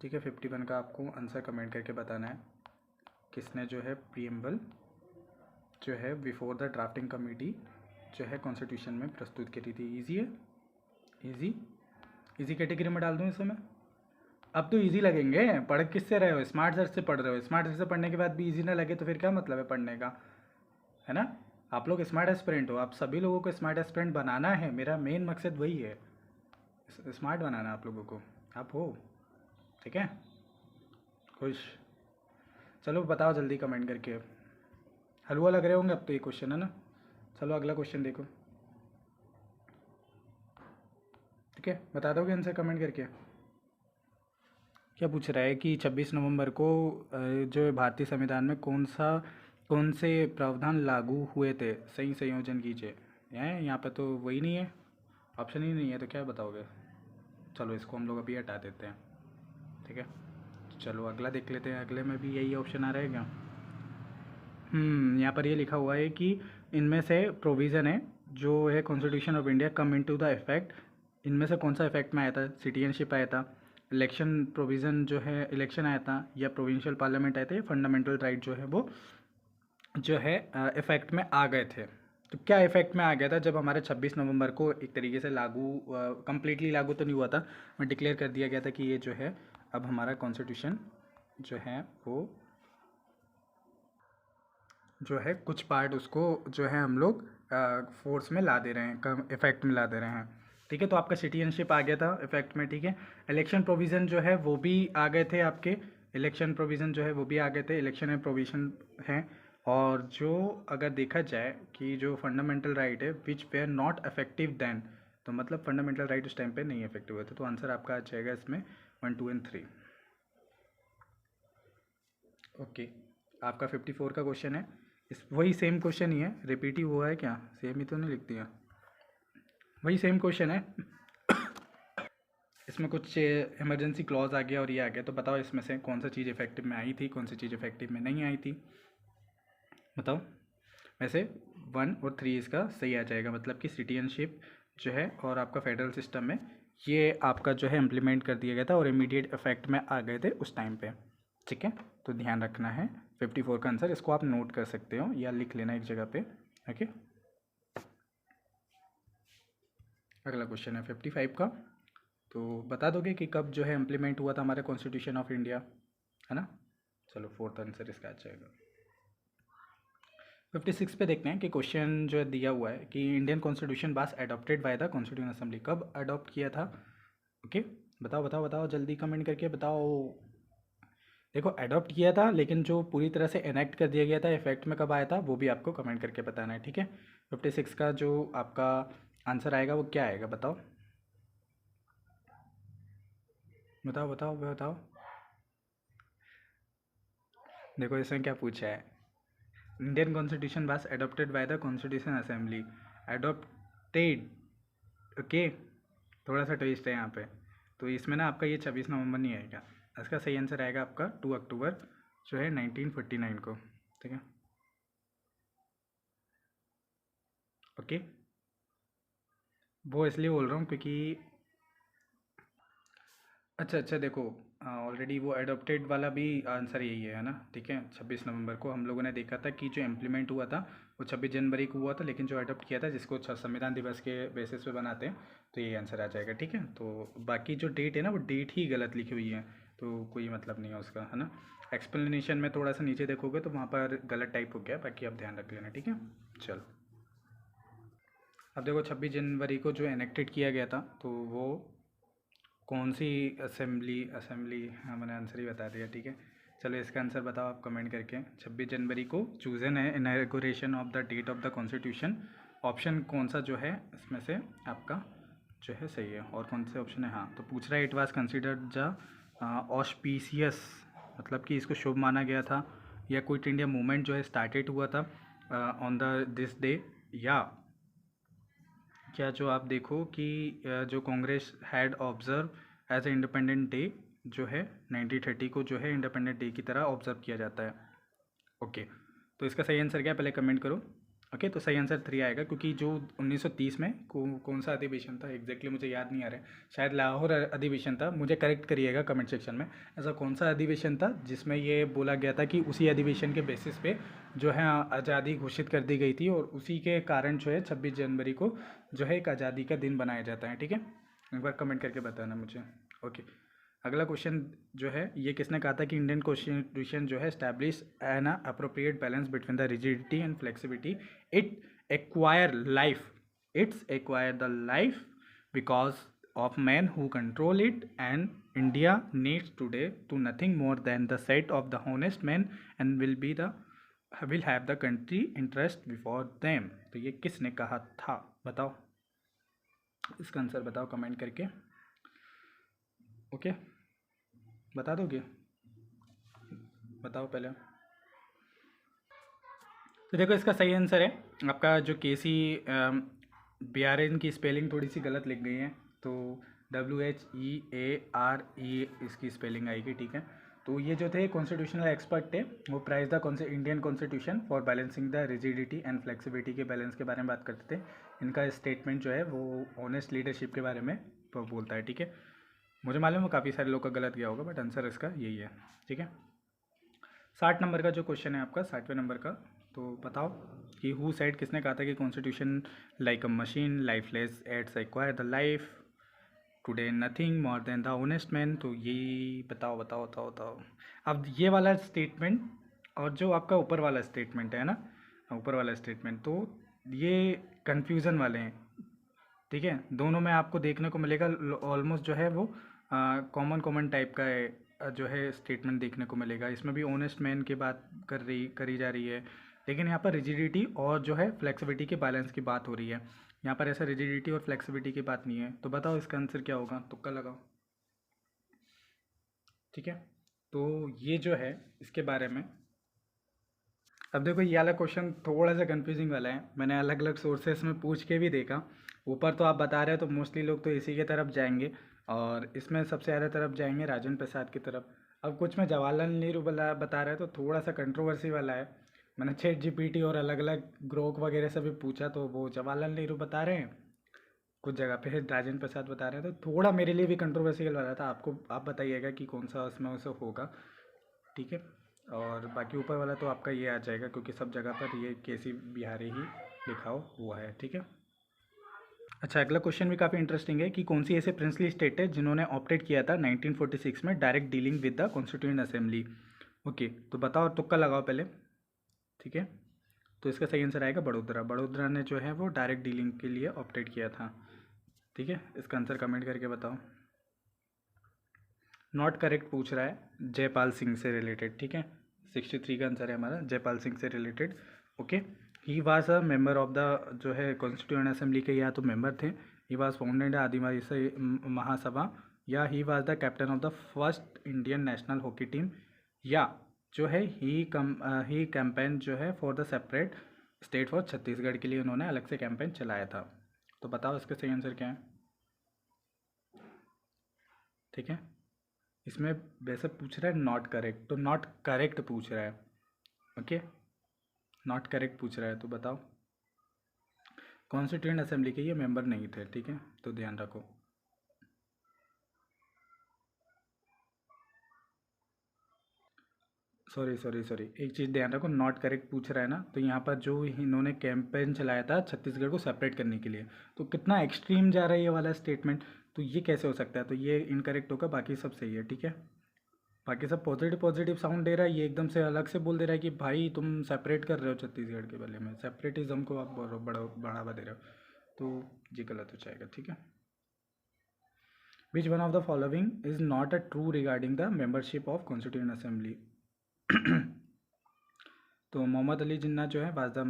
ठीक है। 51 का आपको आंसर कमेंट करके बताना है किसने जो है प्रीएम्बल जो है बिफोर द ड्राफ्टिंग कमेटी जो है कॉन्स्टिट्यूशन में प्रस्तुत करी थी। ईजी है, इजी इजी कैटेगरी में डाल दूँ इसे मैं। अब तो इजी लगेंगे, पढ़ किससे रहे हो, स्मार्ट सर्च से पढ़ रहे हो। स्मार्ट सर्च से पढ़ने के बाद भी इजी ना लगे तो फिर क्या मतलब है पढ़ने का, है ना। आप लोग स्मार्ट एस्पिरेंट हो, आप सभी लोगों को स्मार्ट एस्पिरेंट बनाना है, मेरा मेन मकसद वही है, स्मार्ट बनाना आप लोगों को। आप हो, ठीक है, खुश। चलो बताओ जल्दी कमेंट करके। हलवा लग रहे होंगे अब तो ये क्वेश्चन, है ना। चलो अगला क्वेश्चन देखो, ठीक है, बता दोगे आंसर कमेंट करके। क्या पूछ रहा है कि 26 नवंबर को जो है भारतीय संविधान में कौन से प्रावधान लागू हुए थे, सही संयोजन कीजिए। यहाँ पे तो वही नहीं है, ऑप्शन ही नहीं है, तो क्या बताओगे। चलो इसको हम लोग अभी हटा देते हैं, ठीक है। चलो अगला देख लेते हैं, अगले में भी यही ऑप्शन आ रहा है क्या। यहाँ पर ये लिखा हुआ है कि इनमें से प्रोविज़न है जो है constitution of India come into the effect, इनमें से कौन सा इफेक्ट में आया था। सिटीजनशिप आया था, इलेक्शन प्रोविज़न जो है इलेक्शन आया था, या प्रोविंशियल पार्लियामेंट आए थे, या फंडामेंटल राइट जो है वो जो है इफेक्ट में आ गए थे। तो क्या इफेक्ट में आ गया था जब हमारे 26 नवंबर को एक तरीके से लागू, कंप्लीटली लागू तो नहीं हुआ था, मैं डिक्लेयर कर दिया गया था कि ये जो है अब हमारा कॉन्स्टिट्यूशन जो है वो जो है कुछ पार्ट उसको जो है हम लोग फोर्स में ला दे रहे हैं, कम इफेक्ट में ला दे रहे हैं, ठीक है। तो आपका सिटीजनशिप आ गया था इफेक्ट में, ठीक है। इलेक्शन प्रोविज़न जो है वो भी आ गए थे आपके, इलेक्शन प्रोविज़न जो है वो भी आ गए थे, इलेक्शन में प्रोविज़न है। और जो अगर देखा जाए कि जो फंडामेंटल राइट है विच वेयर नॉट इफेक्टिव देन, तो मतलब फंडामेंटल राइट उस टाइम पे नहीं इफेक्टिव हुए थे। तो आंसर आपका आ जाएगा इसमें 1, 2 एंड 3। ओके, आपका 54 का क्वेश्चन है, इस वही सेम क्वेश्चन ही है, रिपीट ही हुआ है क्या, सेम ही तो नहीं लिख दिया, वही सेम क्वेश्चन है। इसमें कुछ इमरजेंसी क्लॉज आ गया और ये आ गया, तो बताओ इसमें से कौन सा चीज़ इफेक्टिव में आई थी, कौन सी चीज़ इफेक्टिव में नहीं आई थी, बताओ। वैसे 1 और 3 इसका सही आ जाएगा, मतलब कि सिटीजनशिप जो है और आपका फेडरल सिस्टम में ये आपका जो है इम्प्लीमेंट कर दिया गया था और इमीडिएट इफेक्ट में आ गए थे उस टाइम पे, ठीक है। तो ध्यान रखना है 54 का आंसर, इसको आप नोट कर सकते हो या लिख लेना एक जगह पे, ओके। अगला क्वेश्चन है 55 का, तो बता दोगे कि कब जो है इम्प्लीमेंट हुआ था हमारे कॉन्स्टिट्यूशन ऑफ इंडिया, है ना। चलो फोर्थ आंसर इसका आ जाएगा। 56 पे देखते हैं कि क्वेश्चन जो है दिया हुआ है कि Indian constitution was adopted by the constitution assembly, कब अडॉप्ट किया था, ओके। बताओ बताओ बताओ जल्दी कमेंट करके बताओ। देखो अडॉप्ट किया था, लेकिन जो पूरी तरह से एनेक्ट कर दिया गया था, इफेक्ट में कब आया था, वो भी आपको कमेंट करके बताना है, ठीक है। 56 का जो आपका आंसर आएगा वो क्या आएगा, बताओ बताओ बताओ बताओ। देखो इसमें क्या पूछा है, Indian constitution was adopted by the constitution assembly, adopted, okay. थोड़ा सा ट्विस्ट है यहाँ पे, तो इसमें ना आपका ये 26 नवंबर नहीं आएगा, इसका सही आंसर आएगा आपका 2 अक्टूबर जो है 1949 को, ठीक है, ओके। वो इसलिए बोल रहा हूँ क्योंकि अच्छा अच्छा देखो, ऑलरेडी वो एडॉप्टेड वाला भी आंसर यही है ना, ठीक है। 26 नवंबर को हम लोगों ने देखा था कि जो इम्प्लीमेंट हुआ था वो 26 जनवरी को हुआ था, लेकिन जो अडॉप्ट किया था जिसको संविधान दिवस के बेसिस पे बनाते हैं, तो ये आंसर आ जाएगा, ठीक है। तो बाकी जो डेट है ना वो डेट ही गलत लिखी हुई है, तो कोई मतलब नहीं है उसका, है ना। एक्सप्लेनेशन में थोड़ा सा नीचे देखोगे तो वहाँ पर गलत टाइप हो गया, बाकी आप ध्यान रख लेना, ठीक है। चलो अब देखो 26 जनवरी को जो एनेक्टेड किया गया था, तो वो कौन सी असेंबली, असेंबली, हाँ मैंने आंसर ही बता दिया, ठीक है। चलो इसका आंसर बताओ आप कमेंट करके। 26 जनवरी को चूजन है inauguration of the date of the constitution, option कौन सा जो है इसमें से आपका जो है सही है, और कौन से ऑप्शन है, हाँ तो पूछ रहा है it was considered the auspicious, मतलब कि इसको शुभ माना गया था, या क्विट इंडिया मूवमेंट जो है स्टार्टेड हुआ था ऑन द दिस डे, या क्या जो आप देखो कि जो Congress had observe as a independent day जो है 1930 को जो है इंडिपेंडेंट डे की तरह ऑब्जर्व किया जाता है, ओके। तो इसका सही आंसर क्या है पहले कमेंट करो, ओके, तो सही आंसर 3 आएगा, क्योंकि जो 1930 में कौन सा अधिवेशन था एग्जैक्टली मुझे याद नहीं आ रहा है, शायद लाहौर अधिवेशन था, मुझे करेक्ट करिएगा कमेंट सेक्शन में। ऐसा कौन सा अधिवेशन था जिसमें ये बोला गया था कि उसी अधिवेशन के बेसिस पे जो है आज़ादी घोषित कर दी गई थी, और उसी के कारण जो है 26 जनवरी को जो है एक आज़ादी का दिन बनाया जाता है। ठीक है, एक बार कमेंट करके बताना मुझे। ओके, अगला क्वेश्चन जो है ये किसने कहा था कि इंडियन कॉन्स्टिट्यूशन जो है establish an appropriate balance between the rigidity and flexibility, it acquire life it's acquire the life because of man who control it, and India needs today to nothing more than the set of the honest man and will have the country interest before them. तो ये किसने कहा था बताओ, इसका answer बताओ comment करके। Okay, बता दोगे, बताओ पहले। तो देखो इसका सही आंसर है आपका जो केसी BRN की स्पेलिंग थोड़ी सी गलत लिख गई है, तो WHEARE इसकी स्पेलिंग आएगी। ठीक है, तो ये जो थे कॉन्स्टिट्यूशनल एक्सपर्ट थे, वो praise the Indian constitution for balancing the rigidity and flexibility के बैलेंस के बारे में बात करते थे। इनका स्टेटमेंट जो है वो ऑनेस्ट लीडरशिप के बारे में बोलता है। ठीक है, मुझे मालूम है काफ़ी सारे लोग का गलत गया होगा, बट आंसर इसका यही है। ठीक है, 60 नंबर का जो क्वेश्चन है आपका, 60वें नंबर का, तो बताओ कि हु साइड किसने कहा था कि constitution like a machine lifeless its acquire the life today nothing more than the honest man. तो ये बताओ बताओ बताओ बताओ। अब ये वाला स्टेटमेंट और जो आपका ऊपर वाला स्टेटमेंट है ना, ऊपर वाला स्टेटमेंट, तो ये कन्फ्यूज़न वाले हैं। ठीक है, दोनों में आपको देखने को मिलेगा ऑलमोस्ट जो है वो कॉमन टाइप का है, जो है स्टेटमेंट देखने को मिलेगा। इसमें भी ऑनेस्ट मैन की बात करी जा रही है, लेकिन यहाँ पर रिजिडिटी और जो है फ्लेक्सिबिलिटी के बैलेंस की बात हो रही है। यहाँ पर ऐसा रिजिडिटी और फ्लेक्सिबिलिटी की बात नहीं है। तो बताओ इसका आंसर क्या होगा, तुक्का लगाओ। ठीक है, तो ये जो है इसके बारे में, अब देखो ये वाला क्वेश्चन थोड़ा सा कंफ्यूजिंग वाला है, मैंने अलग अलग सोर्सेस में पूछ के भी देखा। ऊपर तो आप बता रहे हो तो मोस्टली लोग तो इसी के तरफ जाएंगे, और इसमें सबसे ज़्यादा तरफ जाएंगे राजेंद्र प्रसाद की तरफ। अब कुछ में जवाहरलाल नेहरू बता रहे हैं, तो थोड़ा सा कंट्रोवर्सी वाला है। मैंने ChatGPT और अलग अलग ग्रोक वगैरह से भी पूछा, तो वो जवाहरलाल नेहरू बता रहे हैं, कुछ जगह पे राजेंद्र प्रसाद बता रहे हैं, तो थोड़ा मेरे लिए भी कंट्रोवर्शियल वाला था। आप बताइएगा कि कौन सा उसमें उसे होगा। ठीक है, और बाकी ऊपर वाला तो आपका ये आ जाएगा, क्योंकि सब जगह पर ये केसी बिहारी ही लिखा हुआ है। ठीक है, अच्छा अगला क्वेश्चन भी काफ़ी इंटरेस्टिंग है कि कौन सी ऐसे प्रिंसली स्टेट है जिन्होंने ऑप्टेड किया था 1946 में direct dealing with the constituent assembly. Okay, तो बताओ, तुक्का लगाओ पहले। ठीक है, तो इसका सही आंसर आएगा बड़ोदरा ने जो है वो डायरेक्ट डीलिंग के लिए ऑप्टेड किया था। ठीक है, इसका आंसर कमेंट करके बताओ। नॉट करेक्ट पूछ रहा है जयपाल सिंह से रिलेटेड। ठीक है, 63 का आंसर है हमारा, जयपाल सिंह से related. Okay, he was a member of the जो है कॉन्स्टिट्यूएंट असेंबली के, या तो मेंबर थे, ही वाज फाउंडेड आदिवासी महासभा, या he was the captain of the first Indian national hockey team, या जो है ही कैंपेन जो है for the separate state for Chhattisgarh के लिए उन्होंने अलग से कैंपेन चलाया था। तो बताओ इसका सही आंसर क्या है। ठीक है, इसमें वैसे पूछ रहा है नॉट करेक्ट, तो नॉट करेक्ट पूछ रहा है। ओके, नॉट करेक्ट पूछ रहा है, तो बताओ। कॉन्स्टिट्यूएंट असेंबली के ये मेंबर नहीं थे। ठीक है, तो ध्यान रखो। सॉरी, एक चीज़ ध्यान रखो, नॉट करेक्ट पूछ रहा है ना, तो यहाँ पर जो इन्होंने कैंपेन चलाया था छत्तीसगढ़ को सेपरेट करने के लिए, तो कितना एक्सट्रीम जा रहा है ये वाला स्टेटमेंट, तो ये कैसे हो सकता है, तो ये इनकरेक्ट होगा, बाकी सब सही है। ठीक है, बाकी सब पॉजिटिव साउंड दे रहा है, ये एकदम से अलग से बोल दे रहा है कि भाई तुम सेपरेट कर रहे हो छत्तीसगढ़ के बारे में, सेपरेटिज्म को आप बढ़ावा दे रहे हो, तो ये गलत हो जाएगा। ठीक है, which one of the following is not a true regarding the membership of constituent assembly. तो मोहम्मद अली जिन्ना जो है was a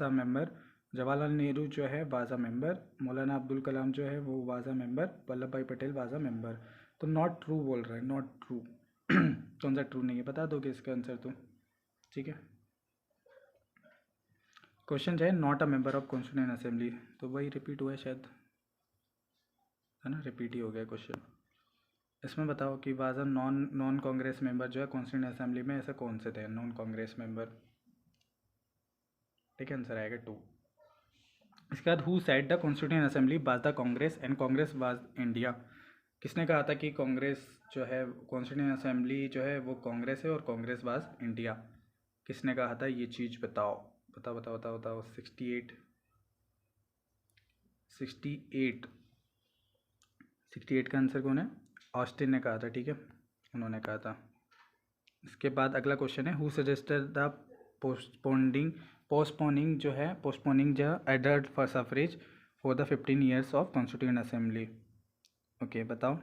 member, Jawaharlal Nehru जो है वाज अ मेंबर, मौलाना अब्दुल कलाम जो है वो वाज अ मेंबर, वल्लभ भाई पटेल वाज अ मेंबर। तो नॉट ट्रू बोल रहा है, नॉट ट्रू। कौन सा ट्रू नहीं है, बता दोगे इसका आंसर तो। ठीक है, क्वेश्चन जो है not a member of constituent assembly, तो वही रिपीट हुआ है शायद, है ना, रिपीट ही हो गया क्वेश्चन। इसमें बताओ कि was a non Congress member जो है कॉन्स्टिट्यूएंट असेंबली में, ऐसे कौन से थे नॉन कांग्रेस मेंबर। ठीक है, आंसर आएगा 2। इसके बाद who said the constituent assembly was the Congress and Congress was India. किसने कहा था कि कांग्रेस जो है कॉन्स्टिट्यूएंट असेंबली जो है वो कांग्रेस है और कांग्रेस वाज इंडिया। किसने कहा था ये चीज़ बताओ बताओ बताओ बताओ बताओ। 68 का आंसर कौन है? ऑस्टिन ने कहा था, ठीक है, उन्होंने कहा था। इसके बाद अगला क्वेश्चन है हु सजेस्टेड द पोस्टपोनिंग जो adult for suffrage for the 15 years of constituent assembly. Okay बताओ।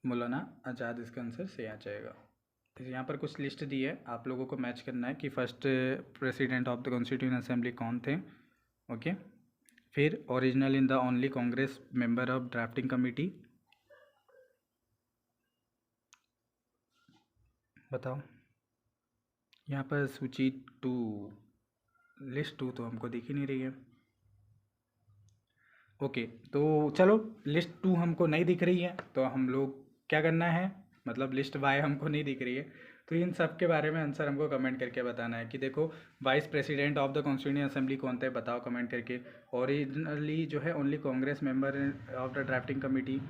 मौलाना आज़ाद इसका आंसर सही आ जाएगा। तो यहाँ पर कुछ लिस्ट दी है, आप लोगों को मैच करना है कि first president of the constituent assembly कौन थे। ओके, फिर original in the only Congress member of drafting committee. बताओ। यहाँ पर सूची 2, लिस्ट 2 तो हमको दिख ही नहीं रही है। ओके, तो चलो लिस्ट 2 हमको नहीं दिख रही है तो हम लोग क्या करना है, मतलब लिस्ट वाई हमको नहीं दिख रही है तो इन सब के बारे में आंसर हमको कमेंट करके बताना है कि देखो vice president of the constituent assembly कौन थे, बताओ कमेंट करके। ओरिजिनली जो है only Congress member of the drafting committee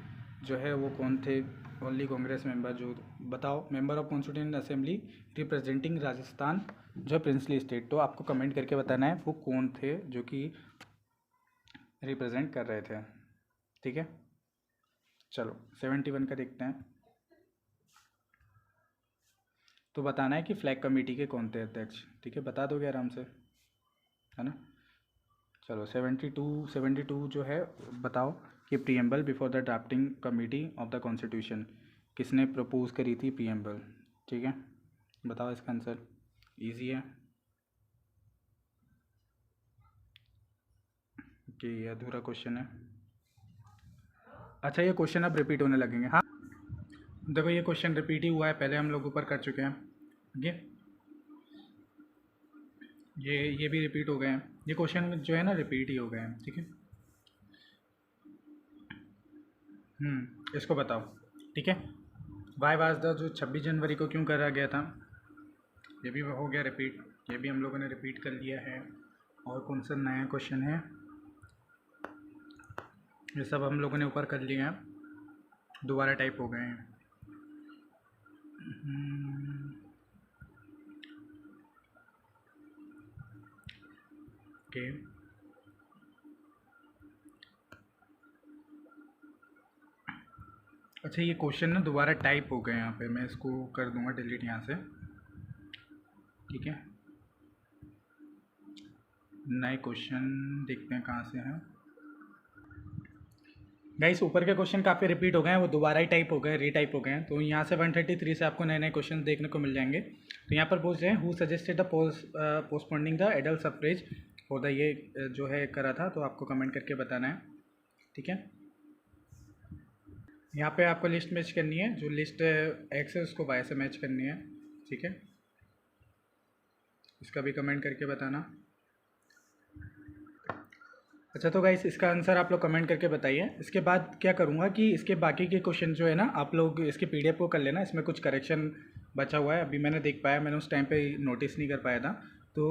जो है वो कौन थे, ओनली कांग्रेस मेंबर जो बताओ। Member of constituent assembly representing Rajasthan जो प्रिंसली स्टेट, तो आपको कमेंट करके बताना है वो कौन थे जो कि रिप्रेजेंट कर रहे थे, ठीक है। चलो 71 का देखते हैं। तो बताना है कि फ्लैग कमेटी के कौन थे अध्यक्ष, ठीक है, बता दोगे आराम से, है ना। चलो 72 जो है बताओ कि preamble before the drafting committee of the constitution किसने प्रपोज करी थी प्रीएम्बल, ठीक है, बताओ इसका आंसर। इजी है कि ये अधूरा क्वेश्चन है। अच्छा ये क्वेश्चन अब रिपीट होने लगेंगे। हाँ देखो ये क्वेश्चन रिपीट ही हुआ है, पहले हम लोग ऊपर कर चुके हैं। ये भी रिपीट हो गए हैं, ये क्वेश्चन जो है ना रिपीट ही हो गए हैं, ठीक है। इसको बताओ, ठीक है। वाई वाज द जो 26 जनवरी को क्यों करा गया था, ये भी हो गया रिपीट, ये भी हम लोगों ने रिपीट कर लिया है। और कौन सा नया क्वेश्चन है, ये सब हम लोगों ने ऊपर कर लिया है, दोबारा टाइप हो गए हैं। ओके अच्छा ये क्वेश्चन ना दोबारा टाइप हो गए यहाँ पे, मैं इसको कर दूंगा डिलीट यहाँ से, ठीक है। नए क्वेश्चन देखते हैं कहाँ से हैं। गाइस ऊपर के क्वेश्चन काफ़ी रिपीट हो गए हैं, वो दोबारा ही टाइप हो गए, रीटाइप हो गए हैं। तो यहाँ से 133 से आपको नए नए क्वेश्चन देखने को मिल जाएंगे। तो यहाँ पर पूछ रहे हैं who suggested the postponing the adult suffrage for the, ये जो है करा था, तो आपको कमेंट करके बताना है, ठीक है। यहाँ पे आपको लिस्ट मैच करनी है, जो लिस्ट एक्स है उसको वाई से मैच करनी है, ठीक है। इसका भी कमेंट करके बताना। अच्छा तो गाइस इसका आंसर आप लोग कमेंट करके बताइए। इसके बाद क्या करूँगा कि इसके बाकी के क्वेश्चन जो है ना आप लोग इसके पीडीएफ को कर लेना, इसमें कुछ करेक्शन बचा हुआ है, अभी मैंने देख पाया, मैंने उस टाइम पे नोटिस नहीं कर पाया था, तो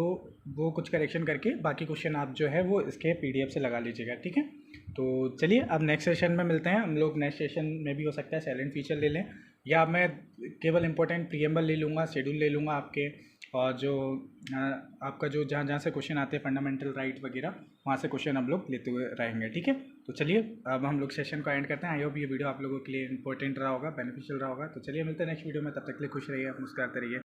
वो कुछ करेक्शन करके बाकी क्वेश्चन आप जो है वो इसके पीडीएफ से लगा लीजिएगा, ठीक है। तो चलिए अब नेक्स्ट सेशन में मिलते हैं हम लोग। नेक्स्ट सेशन में भी हो सकता है साइलेंट फीचर ले लें, या मैं केवल इंपॉर्टेंट प्रीएम्बल ले लूँगा, शेड्यूल ले लूँगा आपके, और जो आपका जो जहाँ जहाँ से क्वेश्चन आते हैं फंडामेंटल राइट वगैरह, वहाँ से क्वेश्चन हम लोग लेते हुए रहेंगे, ठीक है। तो चलिए अब हम लोग सेशन को एंड करते हैं। आई होप ये वीडियो आप लोगों के लिए इंपॉर्टेंट रहा होगा, बेनिफिशियल रहा होगा। तो चलिए मिलते हैं नेक्स्ट वीडियो में, तब तक के लिए खुश रहिए, मुस्कुराते रहिए।